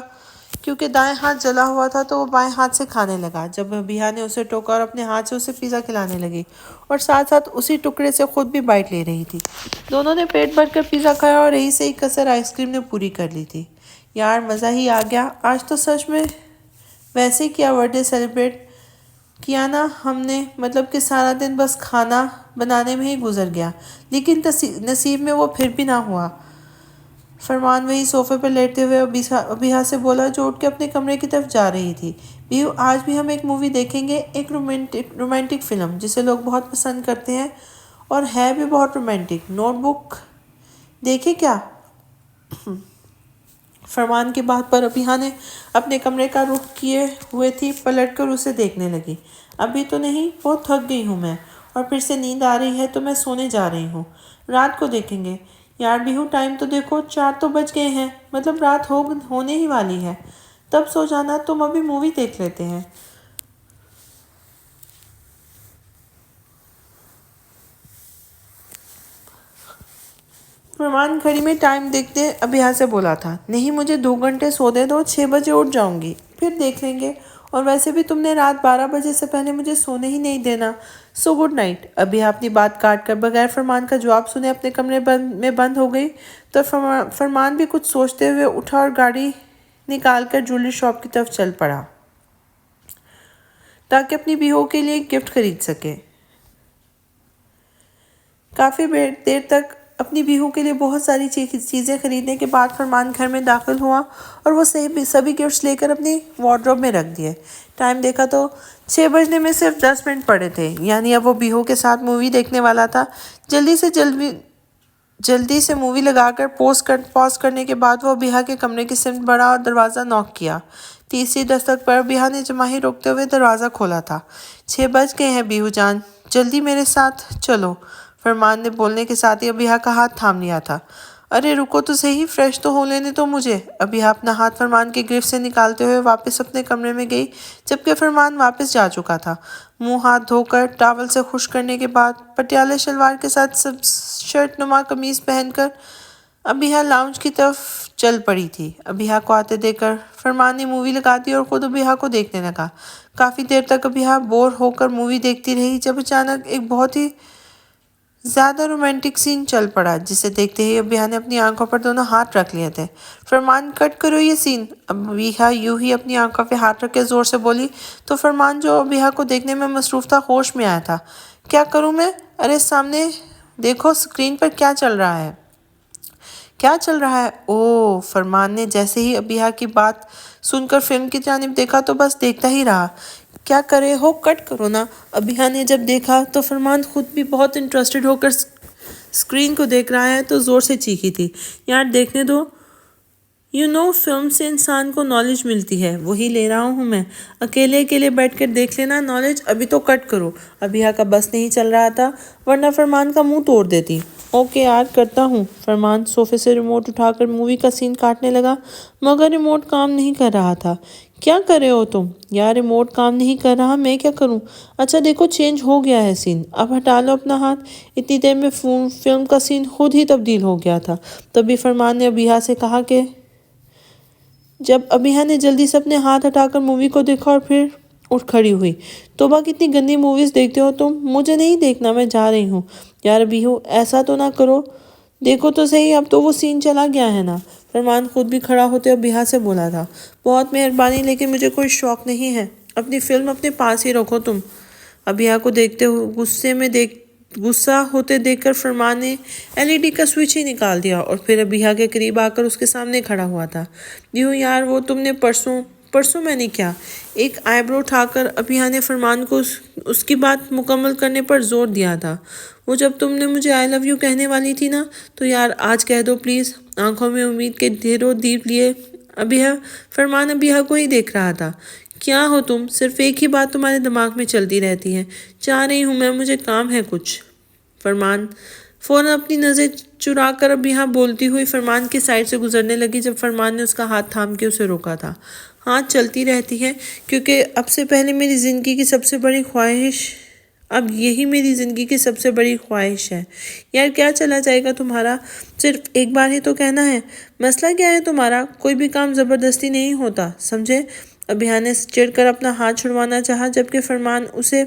کیونکہ دائیں ہاتھ جلا ہوا تھا تو وہ بائیں ہاتھ سے کھانے لگا۔ جب ابیہ نے اسے ٹوکا اور اپنے ہاتھ سے اسے پیزا کھلانے لگی اور ساتھ ساتھ اسی ٹکڑے سے خود بھی بائٹ لے رہی تھی۔ دونوں نے پیٹ بھر کر پیزا کھایا اور رہی سے ہی کسر آئس کریم نے پوری کر لی تھی۔ یار مزہ ہی آ گیا، آج تو سچ میں ویسے کیا برتھ ڈے سیلیبریٹ کیا نا ہم نے، مطلب کہ سارا دن بس کھانا بنانے میں ہی گزر گیا، لیکن نصیب میں وہ پھر بھی نہ ہوا۔ فرمان وہی صوفے پر لیٹتے ہوئے ابیہ سے بولا جو اٹھ کے اپنے کمرے کی طرف جا رہی تھی۔ بیہو آج بھی ہم ایک مووی دیکھیں گے، ایک رومانٹک فلم جسے لوگ بہت پسند کرتے ہیں اور ہے بھی بہت رومانٹک، نوٹ بک دیکھے کیا؟ فرمان کی بات پر ابیہ نے اپنے کمرے کا رخ کیے ہوئے تھی، پلٹ کر اسے دیکھنے لگی۔ ابھی تو نہیں، بہت تھک گئی ہوں میں اور پھر سے نیند آ رہی ہے تو میں سونے جا رہی ہوں، رات کو دیکھیں گے۔ یار بیہو ٹائم تو دیکھو، 4 تو بج گئے ہیں، مطلب رات ہونے ہی والی ہے، تب سو جانا، تم ابھی مووی دیکھ لیتے ہیں۔ فرمان گھڑی میں ٹائم دیکھتے ابیہ سے بولا تھا، نہیں مجھے 2 گھنٹے سو دے دو، 6 بجے اٹھ جاؤں گی، پھر دیکھ لیں گے، اور ویسے بھی تم نے رات 12 بجے سے پہلے مجھے سونے ہی نہیں دینا، سو گڈ نائٹ۔ ابیہ اپنی بات کاٹ کر بغیر فرمان کا جواب سنے اپنے کمرے میں بند ہو گئی تو فرمان بھی کچھ سوچتے ہوئے اٹھا اور گاڑی نکال کر جویلری شاپ کی طرف چل پڑا تاکہ اپنی بیہو کے لیے ایک گفٹ خرید سکے۔ کافی دیر تک اپنی بیہو کے لیے بہت ساری چیزیں خریدنے کے بعد فرمان گھر میں داخل ہوا اور وہ سبھی گفٹس لے کر اپنی وارڈروب میں رکھ دیے۔ ٹائم دیکھا تو 6 بجنے میں صرف 10 منٹ پڑے تھے، یعنی اب وہ بیہو کے ساتھ مووی دیکھنے والا تھا۔ جلدی سے مووی لگا کر پاز کرنے کے بعد وہ ابیہ کے کمرے کی سمت بڑھا اور دروازہ نوک کیا۔ تیسری دستک پر ابیہ نے جماہی روکتے ہوئے دروازہ کھولا تھا۔ 6 بج گئے ہیں بیہو جان، جلدی میرے ساتھ چلو، فرمان نے بولنے کے ساتھ ہی ابیہ کا ہاتھ تھام لیا تھا۔ ارے رکو تو صحیح، فریش تو ہو لینے تو مجھے۔ ابیہ اپنا ہاتھ فرمان کی گرفت سے نکالتے ہوئے واپس اپنے کمرے میں گئی جبکہ فرمان واپس جا چکا تھا۔ منہ ہاتھ دھو کر ٹاول سے خشک کرنے کے بعد پٹیالہ شلوار کے ساتھ شرٹ نما قمیض پہن کر ابیہ لاؤنج کی طرف چل پڑی تھی۔ ابیہ کو آتے دیکھ کر فرمان نے مووی لگا دی اور خود ابیہ کو دیکھنے لگا۔ کافی دیر تک ابیہ بور ہو کر مووی دیکھتی رہی جب اچانک ایک بہت ہی زیادہ رومانٹک سین چل پڑا جسے دیکھتے ہی ابیہ نے اپنی آنکھوں پر دونوں ہاتھ رکھ لیے تھے۔ فرمان کٹ کرو یہ سین، ابیہ یوں ہی اپنی آنکھوں پہ ہاتھ رکھ کے زور سے بولی تو فرمان جو ابیہ کو دیکھنے میں مصروف تھا ہوش میں آیا تھا۔ کیا کروں میں؟ ارے سامنے دیکھو اسکرین پر کیا چل رہا ہے؟ کیا چل رہا ہے؟ اوہ، فرمان نے جیسے ہی ابیہ کی بات سن کر فلم کی جانب دیکھا تو بس دیکھتا ہی رہا۔ کیا کر رہے ہو؟ کٹ کرو نا۔ ابیہ نے جب دیکھا تو فرمان خود بھی بہت انٹرسٹڈ ہو کر اسکرین کو دیکھ رہا ہے تو زور سے چیخی تھی، یار دیکھنے دو، فلم سے انسان کو نالج ملتی ہے، وہی لے رہا ہوں میں۔ اکیلے بیٹھ کر دیکھ لینا نالج، ابھی تو کٹ کرو۔ ابیہا کا بس نہیں چل رہا تھا، ورنہ فرمان کا منہ توڑ دیتی۔ اوکے یار، کرتا ہوں۔ فرمان صوفے سے ریموٹ اٹھا کر مووی کا سین کاٹنے لگا، مگر ریموٹ کام نہیں کر رہا تھا۔ کیا کر رہے ہو تم؟ یار ریموٹ کام نہیں کر رہا، میں کیا کروں؟ اچھا دیکھو، چینج ہو گیا ہے سین، اب ہٹا لو اپنا ہاتھ۔ اتنی دیر میں فلم کا سین خود ہی تبدیل ہو گیا تھا۔ تبھی فرمان نے ابیہا سے کہا کہ جب ابیہا نے جلدی سے اپنے ہاتھ ہٹا کر مووی کو دیکھا اور پھر اٹھ کھڑی ہوئی۔ توبہ، کتنی گندی موویز دیکھتے ہو تم؟ مجھے نہیں دیکھنا، میں جا رہی ہوں۔ یار ابیہو، ایسا تو نہ کرو، دیکھو تو صحیح، اب تو وہ سین چلا گیا ہے نا۔ فرمان خود بھی کھڑا ہوتے ابیہا سے بولا تھا، بہت مہربانی، لیکن مجھے کوئی شوق نہیں ہے، اپنی فلم اپنے پاس ہی رکھو تم۔ ابیہا کو دیکھتے ہوئے غصہ ہوتے دیکھ کر فرمان نے LED کا سوئچ ہی نکال دیا اور پھر ابیہا کے قریب آ کر اس کے سامنے کھڑا ہوا تھا۔ یار وہ تم نے پرسوں میں نے کیا؟ ایک آئی برو اٹھا کر ابیہا نے فرمان کو اس کی بات مکمل کرنے پر زور دیا تھا۔ وہ جب تم نے مجھے I love you کہنے والی تھی نا، تو یار آج کہہ دو پلیز۔ آنکھوں میں امید کے ڈھیروں دیپ لیے فرمان ابیہا کو ہی دیکھ رہا تھا۔ کیا ہو تم؟ صرف ایک ہی بات تمہارے دماغ میں چلتی رہتی ہے۔ چاہ رہی ہوں میں، مجھے کام ہے کچھ۔ فرمان فوراً اپنی نظر چرا کر ابیہا بولتی ہوئی فرمان کی سائڈ سے گزرنے لگی، جب فرمان نے اس کا ہاتھ تھام کے اسے روکا تھا۔ ہاں، چلتی رہتی ہے، کیونکہ اب یہی میری زندگی کی سب سے بڑی خواہش ہے۔ یار کیا چلا جائے گا تمہارا؟ صرف ایک بار ہی تو کہنا ہے۔ مسئلہ کیا ہے تمہارا؟ کوئی بھی کام زبردستی نہیں ہوتا، سمجھے؟ ابیہا نے چڑھ کر اپنا ہاتھ چھڑوانا چاہا، جبکہ فرمان اسے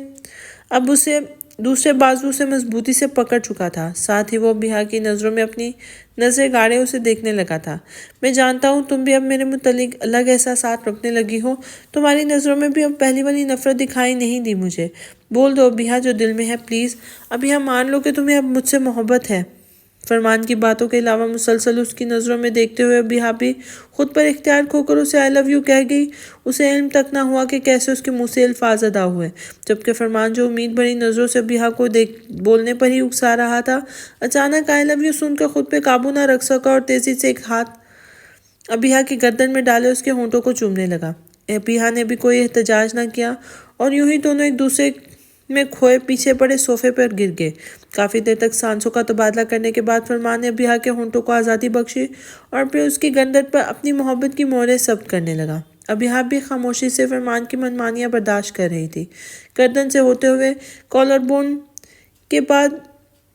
دوسرے بازو سے مضبوطی سے پکڑ چکا تھا۔ ساتھ ہی وہ ابیہا کی نظروں میں اپنی نظریں گاڑے اسے دیکھنے لگا تھا۔ میں جانتا ہوں تم بھی اب میرے متعلق الگ احساسات رکھنے لگی ہو، تمہاری نظروں میں بھی اب پہلی والی نفرت دکھائی نہیں دی مجھے۔ بول دو ابیہا جو دل میں ہے، پلیز۔ ابیہا مان لو کہ تمہیں اب مجھ سے محبت ہے۔ فرمان کی باتوں کے علاوہ مسلسل اس کی نظروں میں دیکھتے ہوئے ابیہا بھی خود پر اختیار کھو کر اسے I love you کہہ گئی۔ اسے علم تک نہ ہوا کہ کیسے اس کے منہ سے الفاظ ادا ہوئے، جبکہ فرمان جو امید بھری نظروں سے ابیہا کو بولنے پر ہی اکسا رہا تھا، اچانک I love you سن کر خود پہ قابو نہ رکھ سکا اور تیزی سے ایک ہاتھ ابیہا کی گردن میں ڈالے اس کے ہونٹوں کو چومنے لگا۔ ابیہا نے بھی کوئی احتجاج نہ کیا اور یوں ہی دونوں ایک دوسرے میں کھوئے پیچھے پڑے صوفے پر گر گئے۔ کافی دیر تک سانسوں کا تبادلہ کرنے کے بعد فرمان نے ابیہا کے ہونٹوں کو آزادی بخشی اور پھر اس کی گردن پر اپنی محبت کی مہریں ثبت کرنے لگا۔ ابیہا بھی خاموشی سے فرمان کی منمانیاں برداشت کر رہی تھی۔ گردن سے ہوتے ہوئے کالر بون کے بعد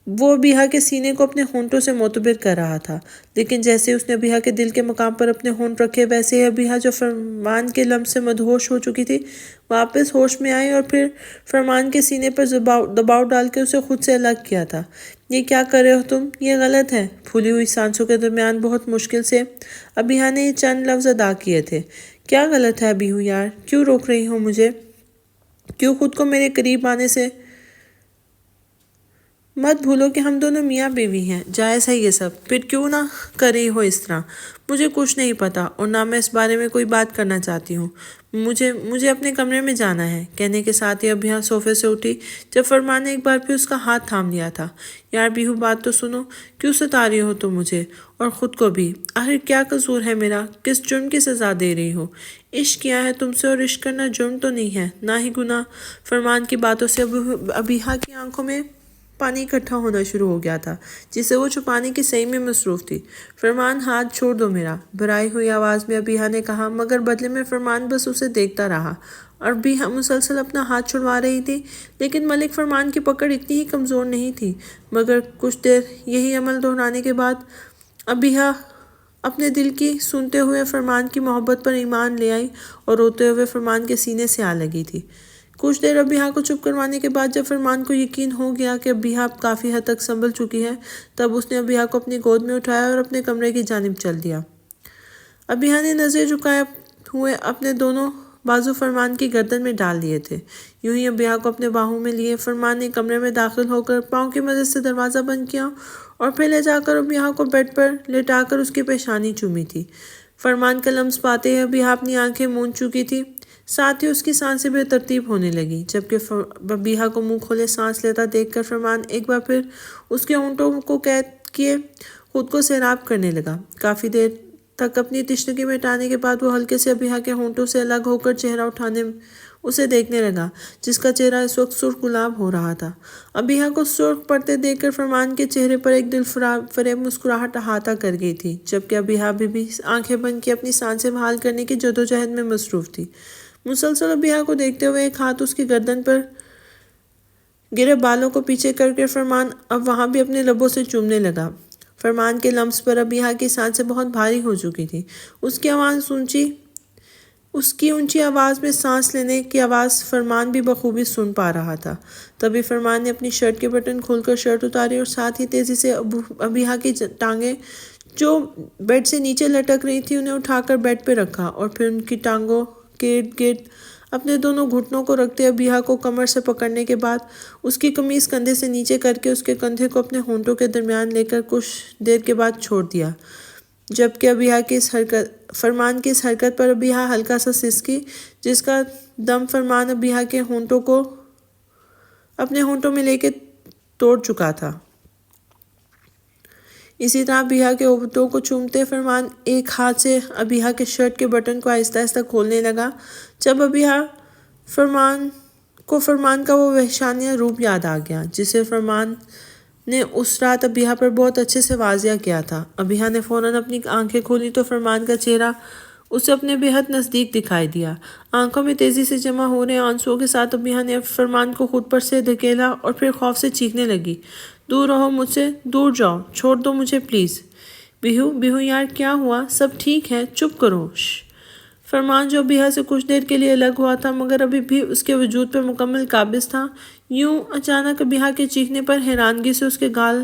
وہ ابیہا کے سینے کو اپنے ہونٹوں سے معتبر کر رہا تھا، لیکن جیسے اس نے ابیہا کے دل کے مقام پر اپنے ہونٹ رکھے، ویسے ہی ابیہا جو فرمان کے لمس سے مدہوش ہو چکی تھی، واپس ہوش میں آئی اور پھر فرمان کے سینے پر دباؤ ڈال کے اسے خود سے الگ کیا تھا۔ یہ کیا کر رہے ہو تم؟ یہ غلط ہے۔ پھولی ہوئی سانسوں کے درمیان بہت مشکل سے ابیہا نے یہ چند لفظ ادا کیے تھے۔ کیا غلط ہے ابیہو یار؟ کیوں روک رہی ہو مجھے؟ کیوں خود کو میرے قریب آنے سے؟ مت بھولو کہ ہم دونوں میاں بیوی ہیں، جائز ہے یہ سب، پھر کیوں نہ کر رہی ہو اس طرح؟ مجھے کچھ نہیں پتا اور نہ میں اس بارے میں کوئی بات کرنا چاہتی ہوں۔ مجھے اپنے کمرے میں جانا ہے۔ کہنے کے ساتھ ہی ابیہا صوفے سے اٹھی، جب فرمان نے ایک بار پھر اس کا ہاتھ تھام لیا تھا۔ یار بیہو، بات تو سنو، کیوں ستا رہی ہو تم مجھے اور خود کو بھی؟ آخر کیا قصور ہے میرا؟ کس جرم کی سزا دے رہی ہو؟ عشق کیا ہے تم سے، اور عشق کرنا جرم تو نہیں ہے، نہ ہی گناہ۔ فرمان کی باتوں سے ابیہا کی آنکھوں میں پانی اکٹھا ہونا شروع ہو گیا تھا، جسے وہ چھپانے کی صحیح میں مصروف تھی۔ فرمان، ہاتھ چھوڑ دو میرا، بھرائی ہوئی آواز میں ابیہا نے کہا، مگر بدلے میں فرمان بس اسے دیکھتا رہا اور ابیہا مسلسل اپنا ہاتھ چھڑوا رہی تھی، لیکن ملک فرمان کی پکڑ اتنی ہی کمزور نہیں تھی۔ مگر کچھ دیر یہی عمل دہرانے کے بعد ابیہا اپنے دل کی سنتے ہوئے فرمان کی محبت پر ایمان لے آئی اور روتے ہوئے فرمان کے سینے سے آ لگی تھی۔ کچھ دیر ابیہا کو چپ کروانے کے بعد جب فرمان کو یقین ہو گیا کہ ابیہا کافی حد تک سنبھل چکی ہے، تب اس نے ابیہا کو اپنی گود میں اٹھایا اور اپنے کمرے کی جانب چل دیا۔ ابیہا نے نظریں جھکائے ہوئے اپنے دونوں بازو فرمان کی گردن میں ڈال دیے تھے۔ یوں ہی ابیہا کو اپنے باہوں میں لیے فرمان نے کمرے میں داخل ہو کر پاؤں کی مدد سے دروازہ بند کیا اور پھر لے جا کر ابیہا کو بیڈ پر لٹا کر اس کی پیشانی چومی تھی۔ فرمان کا لمس پاتے ہی ابیہا اپنی آنکھیں موند چکی تھی، ساتھ ہی اس کی سانسیں بے ترتیب ہونے لگی، جبکہ ابیہا کو منہ کھولے سانس لیتا دیکھ کر فرمان ایک بار پھر اس کے ہونٹوں کو قید کیے خود کو سیراب کرنے لگا۔ کافی دیر تک اپنی تشنگی مٹانے کے بعد وہ ہلکے سے ابیحہ کے ہونٹوں سے الگ ہو کر چہرہ اٹھانے اسے دیکھنے لگا، جس کا چہرہ اس وقت سرخ گلاب ہو رہا تھا۔ ابیحہ کو سرخ پڑتے دیکھ کر فرمان کے چہرے پر ایک دل فریب مسکراہٹ احاطہ کر گئی تھی، جبکہ ابیحہ بھی آنکھیں بند کی اپنی سانسیں بحال کرنے کی جدوجہد میں مصروف تھی۔ مسلسل ابیحہ کو دیکھتے ہوئے ایک ہاتھ اس کی گردن پر گرے بالوں کو پیچھے کر کے فرمان اب وہاں بھی اپنے لبوں سے چومنے لگا۔ فرمان کے لمس پر ابیحہ کی سانسیں بہت بھاری ہو چکی تھیں۔ اس کی اونچی آواز میں سانس لینے کی آواز فرمان بھی بخوبی سن پا رہا تھا۔ تبھی فرمان نے اپنی شرٹ کے بٹن کھول کر شرٹ اتاری اور ساتھ ہی تیزی سے ابیحہ کی ٹانگیں جو بیڈ سے نیچے لٹک رہی تھی انہیں اٹھا کر بیڈ پہ رکھا، اور پھر ان کی ٹانگوں کے ارد گرد اپنے دونوں گھٹنوں کو رکھتے ابیحہ کو کمر سے پکڑنے کے بعد اس کی قمیص کندھے سے نیچے کر کے اس کے کندھے کو اپنے ہونٹوں کے درمیان لے کر کچھ دیر کے بعد چھوڑ دیا، جبکہ فرمان کی اس حرکت پر ابیحہ ہلکا سا سسکی، جس کا دم فرمان ابیحہ کے ہونٹوں کو اپنے ہونٹوں میں لے کے توڑ چکا تھا۔ اسی طرح ابیحہ کے ہونٹوں کو چومتے فرمان ایک ہاتھ سے ابیحہ کے شرٹ کے بٹن کو آہستہ آہستہ کھولنے لگا۔ جب ابیحہ فرمان کا وہ وحشیانہ روپ یاد آ گیا جسے فرمان نے اس رات ابیحہ پر بہت اچھے سے واضح کیا تھا۔ ابیحہ نے فوراً اپنی آنکھیں کھولی تو فرمان کا چہرہ اسے اپنے بہت نزدیک دکھائی دیا۔ آنکھوں میں تیزی سے جمع ہو رہے آنسوؤں کے ساتھ ابیحہ نے فرمان کو خود پر سے دھکیلا اور پھر خوف سے چیخنے لگی، دور رہو مجھ سے، دور جاؤ، چھوڑ دو مجھے پلیز۔ بیہو یار کیا ہوا؟ سب ٹھیک ہے، چپ کرو۔ فرمان جو ابیحہ سے کچھ دیر کے لیے الگ ہوا تھا مگر ابھی بھی اس کے وجود پر مکمل قابض تھا، یوں اچانک ابیحہ کے چیخنے پر حیرانگی سے اس کے گال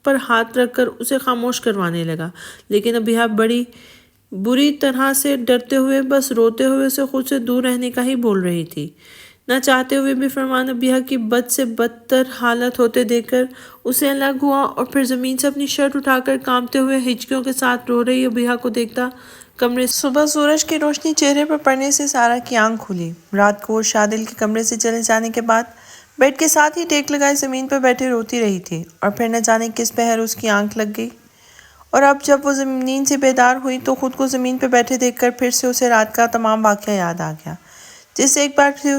پر ہاتھ رکھ کر اسے خاموش کروانے لگا، لیکن ابیحہ بڑی بری طرح سے ڈرتے ہوئے بس روتے ہوئے اسے خود سے دور رہنے کا ہی بول رہی تھی۔ نہ چاہتے ہوئے بھی فرمان ابیحہ کی بد سے بدتر حالت ہوتے دیکھ کر اسے الگ ہوا اور پھر زمین سے اپنی شرٹ اٹھا کر کانپتے ہوئے ہچکیوں کے ساتھ رو رہی ابیحہ کو دیکھتا کمرے سے صبح سورج کی روشنی چہرے پر پڑنے سے سارا کی آنکھ کھلی۔ رات کو وہ شادل کے کمرے سے چلے جانے کے بعد بیڈ کے ساتھ ہی ٹیک لگائے زمین پر بیٹھے روتی رہی تھی، اور پھر نہ جانے کس پہر اس کی آنکھ لگ گئی، اور اب جب وہ نیند سے بیدار ہوئی تو خود کو زمین پہ بیٹھے دیکھ کر پھر سے اسے رات کا تمام واقعہ یاد آ گیا، جس سے ایک بار پھر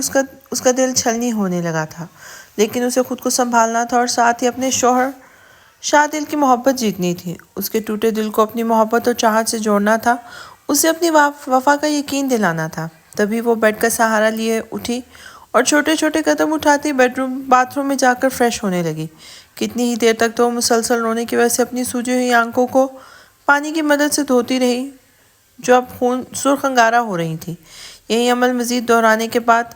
اس کا دل چھلنی ہونے لگا تھا، لیکن اسے خود کو سنبھالنا تھا اور ساتھ ہی اپنے شوہر شادل کی محبت جیتنی تھی۔ اس کے ٹوٹے دل کو اپنی محبت اور چاہت سے جوڑنا تھا، اسے اپنی وفا کا یقین دلانا تھا۔ تبھی وہ بیڈ کا سہارا لیے اٹھی اور چھوٹے چھوٹے قدم اٹھاتی باتھ روم میں جا کر فریش ہونے لگی۔ کتنی ہی دیر تک تو وہ مسلسل رونے کی وجہ سے اپنی سوجی ہوئی آنکھوں کو پانی کی مدد سے دھوتی رہی جو اب سرخ انگارہ ہو رہی تھی۔ یہی عمل مزید دہرانے کے بعد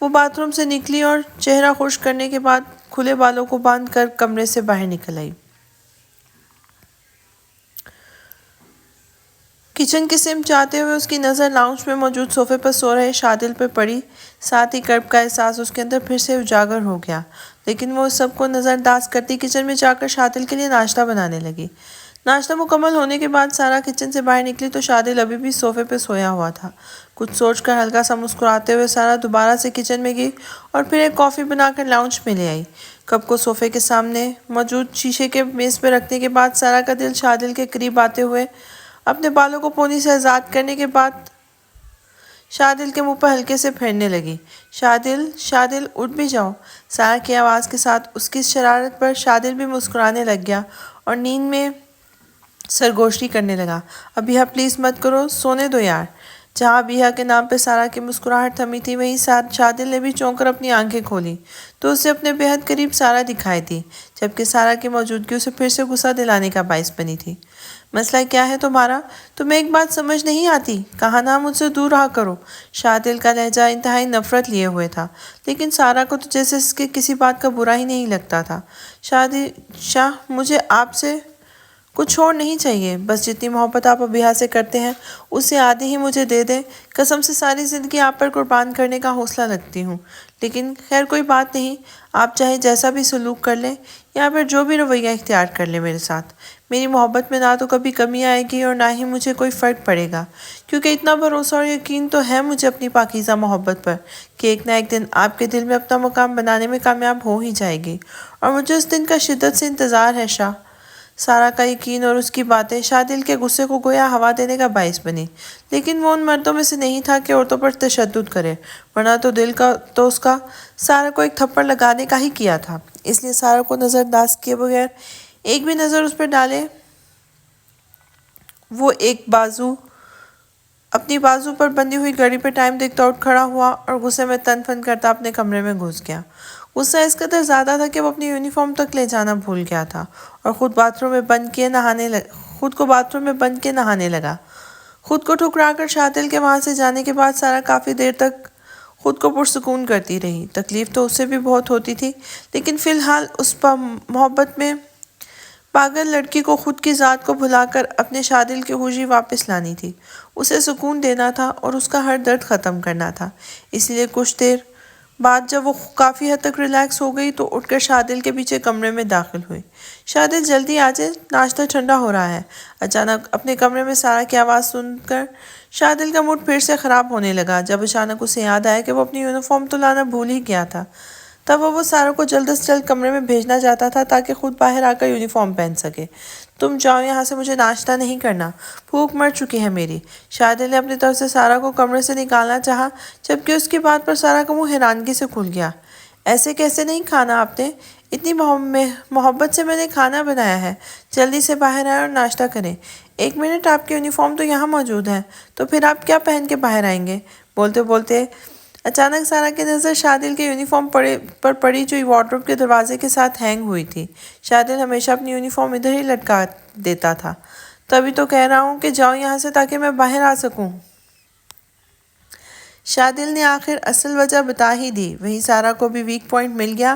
وہ باتھ روم سے نکلی اور چہرہ خشک کرنے کے بعد کھلے بالوں کو باندھ کر کمرے سے باہر نکل آئی۔ کچن کی سمت جاتے ہوئے اس کی نظر لاؤنج میں موجود صوفے پر سو رہے شادل پر پڑی، ساتھ ہی کرب کا احساس اس کے اندر پھر سے اجاگر ہو گیا، لیکن وہ اس سب کو نظر انداز کرتی کچن میں جا کر شادل کے لیے ناشتہ بنانے لگی۔ ناشتہ مکمل ہونے کے بعد سارا کچن سے باہر نکلی تو شادل ابھی بھی صوفے پہ سویا ہوا تھا۔ کچھ سوچ کر ہلکا سا مسکراتے ہوئے سارا دوبارہ سے کچن میں گئی اور پھر ایک کافی بنا کر لاؤنج میں لے آئی۔ کپ کو صوفے کے سامنے موجود شیشے کے میز پہ رکھنے کے بعد سارا کا دل شادل کے قریب آتے ہوئے اپنے بالوں کو پونی سے آزاد کرنے کے بعد شادل کے منہ پر ہلکے سے پھیرنے لگی۔ شادل اٹھ بھی جاؤ۔ سارا کی آواز کے ساتھ اس کی شرارت پر شادل بھی مسکرانے لگ گیا اور نیند میں سرگوشی کرنے لگا۔ ابیحہ پلیز مت کرو، سونے دو یار۔ جہاں ابیحہ کے نام پہ سارا کی مسکراہٹ تھمی تھی وہیں ساتھ شادل نے بھی چونک کر اپنی آنکھیں کھولی تو اسے اپنے بہت قریب سارا دکھائی دی، جبکہ سارا کی موجودگی اسے پھر سے غصہ دلانے کا باعث بنی تھی۔ مسئلہ کیا ہے تمہارا؟ تمہیں ایک بات سمجھ نہیں آتی؟ کہا نا مجھ سے دور رہا کرو۔ شادل کا لہجہ انتہائی نفرت لیے ہوئے تھا، لیکن سارا کو تو جیسے اس کے کسی بات کا برا ہی نہیں لگتا تھا۔ شاہ مجھے آپ سے کچھ اور نہیں چاہیے، بس جتنی محبت آپ ابیحہ سے کرتے ہیں اس سے آدھی ہی مجھے دے دیں، قسم سے ساری زندگی آپ پر قربان کرنے کا حوصلہ رکھتی ہوں، لیکن خیر کوئی بات نہیں، آپ چاہے جیسا بھی سلوک کر لیں یا پھر جو بھی رویہ اختیار کر لیں میرے ساتھ، میری محبت میں نہ تو کبھی کمی آئے گی اور نہ ہی مجھے کوئی فرق پڑے گا، کیونکہ اتنا بھروسہ اور یقین تو ہے مجھے اپنی پاکیزہ محبت پر کہ ایک نہ ایک دن آپ کے دل میں اپنا مقام بنانے میں کامیاب ہو ہی جائے گی، اور مجھے اس دن کا شدت سے انتظار ہے شاہ۔ سارا کا یقین اور اس کی باتیں شادل کے غصے کو گویا ہوا دینے کا باعث بنی، لیکن وہ ان مردوں میں سے نہیں تھا کہ عورتوں پر تشدد کرے، ورنہ تو دل کا تو اس کا سارا کو ایک تھپڑ لگانے کا ہی کیا تھا۔ اس لیے سارا کو نظر انداز کیے بغیر ایک بھی نظر اس پر ڈالے وہ اپنی بازو پر بندھی ہوئی گھڑی پہ ٹائم دیکھتا اٹھ کھڑا ہوا اور غصے میں تن فن کرتا اپنے کمرے میں گھس گیا۔ غصہ اس قدر زیادہ تھا کہ وہ اپنی یونیفارم تک لے جانا بھول گیا تھا اور خود کو باتھ روم میں بند کے نہانے لگا۔ خود کو ٹھکرا کر شادل کے وہاں سے جانے کے بعد سارا کافی دیر تک خود کو پرسکون کرتی رہی۔ تکلیف تو اسے بھی بہت ہوتی تھی، لیکن فی الحال اس محبت میں پاگل لڑکی کو خود کی ذات کو بھلا کر اپنے شادل کی خوشی واپس لانی تھی، اسے سکون دینا تھا اور اس کا ہر درد ختم کرنا تھا۔ اس لیے کچھ دیر بعد جب وہ کافی حد تک ریلیکس ہو گئی تو اٹھ کر شادل کے پیچھے کمرے میں داخل ہوئی۔ شادل جلدی آ جائے، ناشتہ ٹھنڈا ہو رہا ہے۔ اچانک اپنے کمرے میں سارا کی آواز سن کر شادل کا موڈ پھر سے خراب ہونے لگا۔ جب اچانک اسے یاد آیا کہ وہ اپنی یونیفارم تو لانا بھول ہی گیا تھا، تب وہ سارا کو جلد از جلد کمرے میں بھیجنا چاہتا تھا تاکہ خود باہر آ کر یونیفارم پہن سکے۔ تم جاؤ یہاں سے، مجھے ناشتہ نہیں کرنا، بھوک مر چکی ہے میری۔ شادل نے اپنی طرف سے سارا کو کمرے سے نکالنا چاہا، جبکہ اس کی بات پر سارا کا منہ حیرانگی سے کھل گیا۔ ایسے کیسے نہیں کھانا آپ نے؟ اتنی محبت سے میں نے کھانا بنایا ہے، جلدی سے باہر آئے اور ناشتہ کریں۔ ایک منٹ، آپ کی یونیفارم تو یہاں موجود ہے، تو پھر آپ کیا پہن کے باہر آئیں گے؟ بولتے بولتے اچانک سارا کی نظر شادل کے یونیفارم پر پڑی جو وارڈروب کے دروازے کے ساتھ ہینگ ہوئی تھی۔ شادل ہمیشہ اپنی یونیفارم ادھر ہی لٹکا دیتا تھا۔ تبھی تو کہہ رہا ہوں کہ جاؤ یہاں سے تاکہ میں باہر آ سکوں۔ شادل نے آخر اصل وجہ بتا ہی دی۔ وہیں سارا کو بھی ویک پوائنٹ مل گیا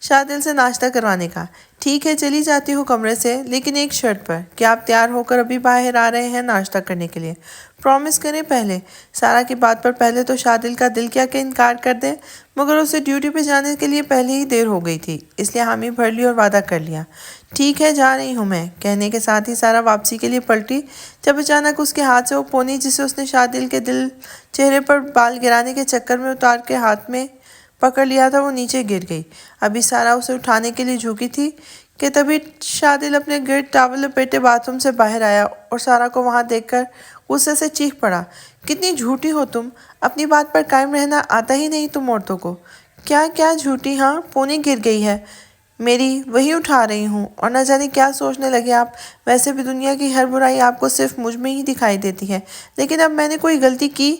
شادل سے ناشتہ کروانے کا۔ ٹھیک ہے، چلی جاتی ہوں کمرے سے، لیکن ایک شرط پر، کہ آپ تیار ہو کر ابھی باہر آ رہے ہیں ناشتہ کرنے کے لیے۔ پرومس کریں پہلے۔ سارا کی بات پر پہلے تو شادل کا دل کیا کہ انکار کر دے، مگر اسے ڈیوٹی پہ جانے کے لیے پہلے ہی دیر ہو گئی تھی، اس لیے حامی بھر لی اور وعدہ کر لیا۔ ٹھیک ہے، جا رہی ہوں میں، کہنے کے ساتھ ہی سارا واپسی کے لیے پلٹی، جب اچانک اس کے ہاتھ سے وہ پونی جسے اس نے شادل کے چہرے پر بال گرانے کے چکر میں اتار کے ہاتھ میں پکڑ لیا تھا، وہ نیچے گر گئی۔ ابھی سارا اسے اٹھانے کے لیے جھکی تھی کہ تبھی شادل اپنے گرد ٹاول لپیٹے باتھ روم سے باہر آیا اور سارا کو وہاں دیکھ کر غصے سے چیخ پڑا، کتنی جھوٹی ہو تم، اپنی بات پر قائم رہنا آتا ہی نہیں تم عورتوں کو۔ کیا جھوٹی؟ ہاں، پونی گر گئی ہے میری، وہی اٹھا رہی ہوں، اور نہ جانے کیا سوچنے لگے آپ۔ ویسے بھی دنیا کی ہر برائی آپ کو صرف مجھ میں ہی دکھائی دیتی ہے، لیکن اب میں نے کوئی غلطی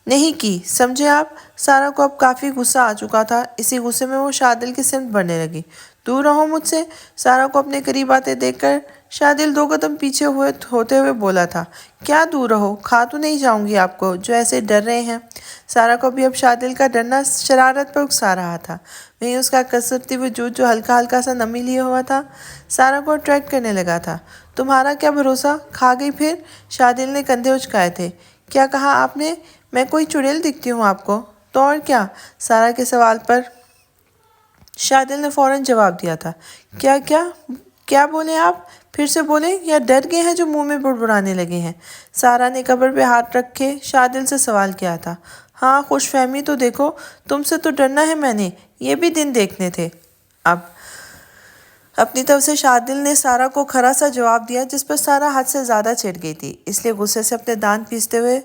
نہیں کی، سمجھے آپ؟ سارا کو اب کافی غصہ آ چکا تھا۔ اسی غصے میں وہ شادل کی سمت بڑھنے لگی۔ دور رہو مجھ سے۔ سارا کو اپنے قریب آتے دیکھ کر شادل 2 قدم پیچھے ہوتے ہوئے بولا تھا، کیا دور رہو؟ کھا تو نہیں جاؤں گی آپ کو، جو ایسے ڈر رہے ہیں۔ سارا کو بھی اب شادل کا ڈرنا شرارت پر اکسا رہا تھا، وہیں اس کا کسرتی وجود جو ہلکا ہلکا سا نمی لیے ہوا تھا سارا کو اٹریکٹ کرنے لگا تھا۔ تمہارا کیا بھروسہ، کھا گئی پھر؟ شادل نے کندھے اچکائے تھے۔ کیا کہا آپ نے؟ میں کوئی چڑیل دکھتی ہوں آپ کو؟ تو اور کیا؟ سارا کے سوال پر شادل نے فوراً جواب دیا تھا۔ کیا بولے آپ؟ پھر سے بولیں، یا ڈر گئے ہیں جو منہ میں بڑبڑانے لگے ہیں؟ سارا نے قبر پہ ہاتھ رکھ کے شادل سے سوال کیا تھا۔ ہاں، خوش فہمی تو دیکھو، تم سے تو ڈرنا ہے میں نے، یہ بھی دن دیکھنے تھے۔ اب اپنی طرف سے شادل نے سارا کو کھرا سا جواب دیا، جس پر سارا حد سے زیادہ چڑھ گئی تھی، اس لیے غصے سے اپنے دانت پیستے ہوئے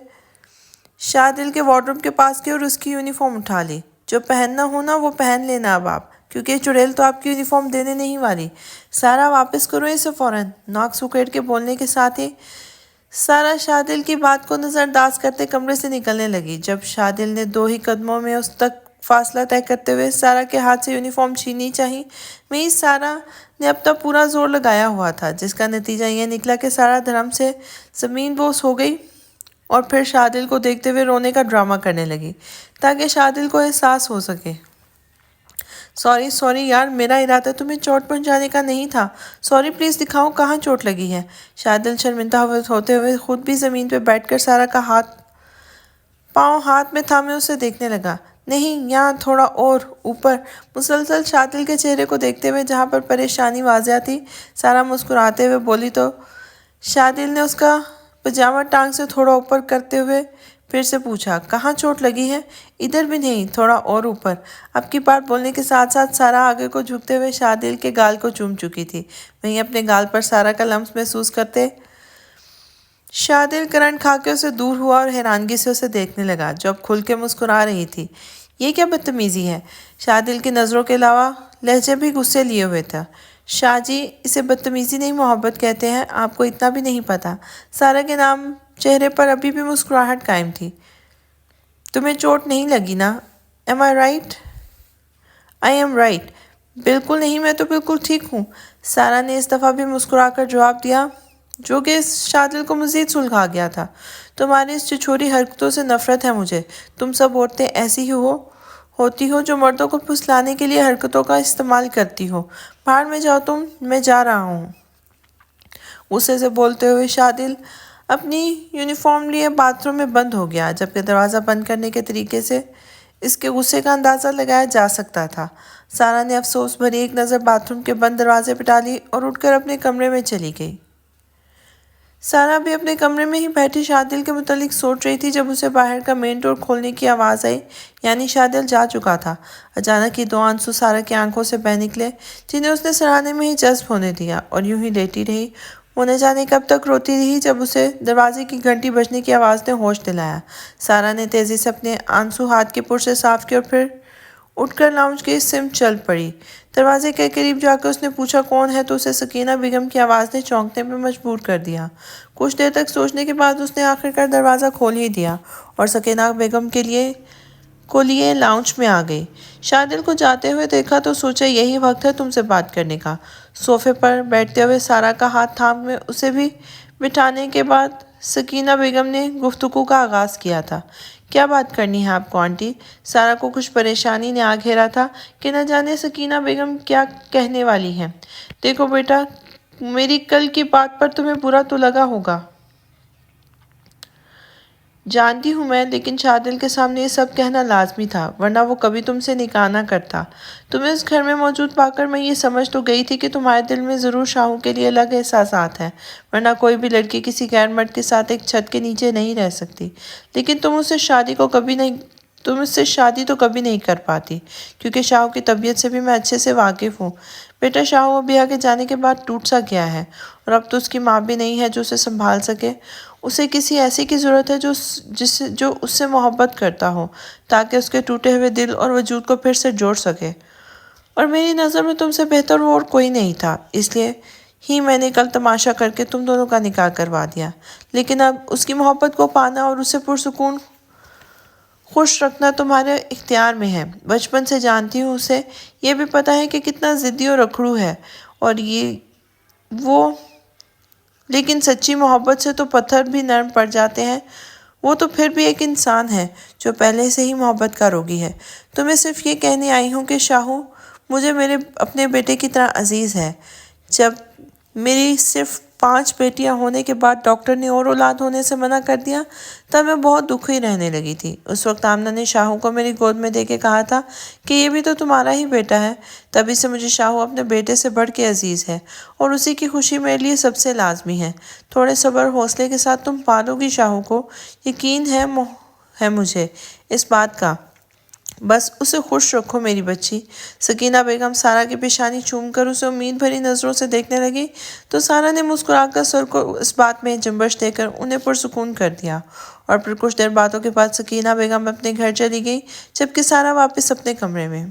شادل کے وارڈروب کے پاس گئی اور اس کی یونیفارم اٹھا لی۔ جو پہننا ہونا وہ پہن لینا اب آپ، کیونکہ یہ چڑیل تو آپ کی یونیفارم دینے نہیں والی۔ سارا، واپس کرو اسے فوراً۔ ناک سکیڑ کے بولنے کے ساتھ ہی سارا شادل کی بات کو نظر انداز کرتے کمرے سے نکلنے لگی۔ جب شادل نے 2 ہی قدموں میں اس تک فاصلہ طے کرتے ہوئے سارا کے ہاتھ سے یونیفارم چھینی چاہی، وہیں سارا نے اپنا پورا زور لگایا ہوا تھا، جس کا نتیجہ یہ نکلا کہ سارا دھڑام سے زمین بوس ہو گئی اور پھر شادل کو دیکھتے ہوئے رونے کا ڈرامہ کرنے لگی تاکہ شادل کو احساس ہو سکے۔ سوری یار، میرا ارادہ تمہیں چوٹ پہنچانے کا نہیں تھا۔ سوری، پلیز دکھاؤ کہاں چوٹ لگی ہے۔ شادل شرمندہ ہوتے ہوئے خود بھی زمین پہ بیٹھ کر سارا کا پاؤں ہاتھ میں تھامے اسے دیکھنے لگا۔ نہیں، یہاں تھوڑا اور اوپر۔ مسلسل شادل کے چہرے کو دیکھتے ہوئے جہاں پر پریشانی واضح تھی، سارا مسکراتے ہوئے بولی تو شادل نے اس کا پجامہ ٹانگ سے تھوڑا اوپر کرتے ہوئے پھر سے پوچھا، کہاں چوٹ لگی ہے؟ ادھر بھی نہیں، تھوڑا اور اوپر۔ اب کی بات بولنے کے ساتھ ساتھ سارا آگے کو جھکتے ہوئے شادل کے گال کو چوم چکی تھی۔ وہیں اپنے گال پر سارا کا لمس محسوس کرتے شادل کرنٹ کھا کے اسے دور ہوا اور حیرانگی سے اسے دیکھنے لگا جو اب کھل کے مسکرا رہی تھی۔ یہ کیا بدتمیزی ہے؟ شادل کی نظروں کے علاوہ لہجے بھی غصے لیے ہوئے تھا۔ شاہ جی، اسے بدتمیزی نہیں محبت کہتے ہیں، آپ کو اتنا بھی نہیں پتا۔ سارا کے نام چہرے پر ابھی بھی مسکراہٹ قائم تھی۔ تمہیں چوٹ نہیں لگی نا؟ Am I right? I am right. بالکل نہیں، میں تو بالکل ٹھیک ہوں۔ سارا نے اس دفعہ بھی مسکرا کر جواب دیا جو کہ شادل کو مزید سلجھا گیا تھا۔ تمہاری اس چھوٹی حرکتوں سے نفرت ہے مجھے۔ تم سب عورتیں ایسی ہی ہوتی ہو جو مردوں کو پھسلانے کے لیے حرکتوں کا استعمال کرتی ہو۔ باہر میں جاؤ تم، میں جا رہا ہوں۔ غصے سے بولتے ہوئے شادل اپنی یونیفارم لیے باتھ روم میں بند ہو گیا، جبکہ دروازہ بند کرنے کے طریقے سے اس کے غصے کا اندازہ لگایا جا سکتا تھا۔ سارا نے افسوس بھری ایک نظر باتھ روم کے بند دروازے پہ ڈالی اور اٹھ کر اپنے کمرے میں چلی گئی۔ سارا بھی اپنے کمرے میں ہی بیٹھی شادل کے متعلق سوچ رہی تھی جب اسے باہر کا مین ڈور کھولنے کی آواز آئی، یعنی شادل جا چکا تھا۔ اچانک ہی 2 آنسو سارا کی آنکھوں سے بہہ نکلے جنہیں اس نے سراہنے میں ہی جذب ہونے دیا اور یوں ہی لیٹی رہی۔ وہ نہ جانے کب تک روتی رہی جب اسے دروازے کی گھنٹی بجنے کی آواز نے ہوش دلایا۔ سارا نے تیزی سے اپنے آنسو ہاتھ کے پور سے صاف کیے اور پھر اٹھ کر لاؤنج کی سمت چل پڑی۔ دروازے کے قریب جا کر اس نے پوچھا کون ہے تو اسے سکینہ بیگم کی آواز نے چونکنے پہ مجبور کر دیا۔ کچھ دیر تک سوچنے کے بعد اس نے آخرکار دروازہ کھول ہی دیا اور سکینہ بیگم کو لیے لاؤنج میں آ گئی۔ شادل کو جاتے ہوئے دیکھا تو سوچا یہی وقت ہے تم سے بات کرنے کا۔ صوفے پر بیٹھتے ہوئے سارا کا ہاتھ تھام میں اسے بھی بٹھانے کے بعد سکینہ بیگم نے گفتگو کا آغاز کیا تھا۔ کیا بات کرنی ہے آپ کو آنٹی؟ سارا کو کچھ پریشانی نے آ گھیرا تھا کہ نہ جانے سکینہ بیگم کیا کہنے والی ہیں۔ دیکھو بیٹا، میری کل کی بات پر تمہیں برا تو لگا ہوگا۔ جانتی ہوں میں، لیکن شادل کے سامنے یہ سب کہنا لازمی تھا، ورنہ وہ کبھی تم سے نکاح نہ کرتا۔ تمہیں اس گھر میں موجود پا کر میں یہ سمجھ تو گئی تھی کہ تمہارے دل میں ضرور شاہوں کے لیے الگ احساسات ہیں، ورنہ کوئی بھی لڑکی کسی غیر مرد کے ساتھ ایک چھت کے نیچے نہیں رہ سکتی۔ لیکن تم اس سے شادی تو کبھی نہیں کر پاتی، کیونکہ شاہوں کی طبیعت سے بھی میں اچھے سے واقف ہوں۔ بیٹا، شاہوں ابھی کے جانے کے بعد ٹوٹ سا گیا ہے اور اب تو اس کی ماں بھی نہیں ہے جو اسے سنبھال سکے۔ اسے کسی ایسے کی ضرورت ہے جو اس سے محبت کرتا ہو، تاکہ اس کے ٹوٹے ہوئے دل اور وجود کو پھر سے جوڑ سکے۔ اور میری نظر میں تم سے بہتر اور کوئی نہیں تھا، اس لیے ہی میں نے کل تماشا کر کے تم دونوں کا نکاح کروا دیا۔ لیکن اب اس کی محبت کو پانا اور اسے پرسکون خوش رکھنا تمہارے اختیار میں ہے۔ بچپن سے جانتی ہوں اسے، یہ بھی پتا ہے کہ کتنا ضدی اور اکھڑو ہے، اور لیکن سچی محبت سے تو پتھر بھی نرم پڑ جاتے ہیں۔ وہ تو پھر بھی ایک انسان ہے جو پہلے سے ہی محبت کا روگی ہے۔ تمہیں صرف یہ کہنے آئی ہوں کہ شاہو مجھے میرے اپنے بیٹے کی طرح عزیز ہے۔ جب میری صرف 5 بیٹیاں ہونے کے بعد ڈاکٹر نے اور اولاد ہونے سے منع کر دیا تب میں بہت دکھی رہنے لگی تھی۔ اس وقت آمنہ نے شاہو کو میری گود میں دے کے کہا تھا کہ یہ بھی تو تمہارا ہی بیٹا ہے۔ تبھی سے مجھے شاہو اپنے بیٹے سے بڑھ کے عزیز ہے اور اسی کی خوشی میرے لیے سب سے لازمی ہے۔ تھوڑے صبر حوصلے کے ساتھ تم پالو گی شاہو کو، یقین ہے مجھے اس بات کا۔ بس اسے خوش رکھو میری بچی۔ سکینہ بیگم سارا کی پیشانی چوم کر اسے امید بھری نظروں سے دیکھنے لگی تو سارا نے مسکرا کر سر کو اس بات میں جنبش دے کر انہیں پرسکون کر دیا، اور پھر کچھ دیر باتوں کے بعد سکینہ بیگم اپنے گھر چلی گئی جبکہ سارا واپس اپنے کمرے میں۔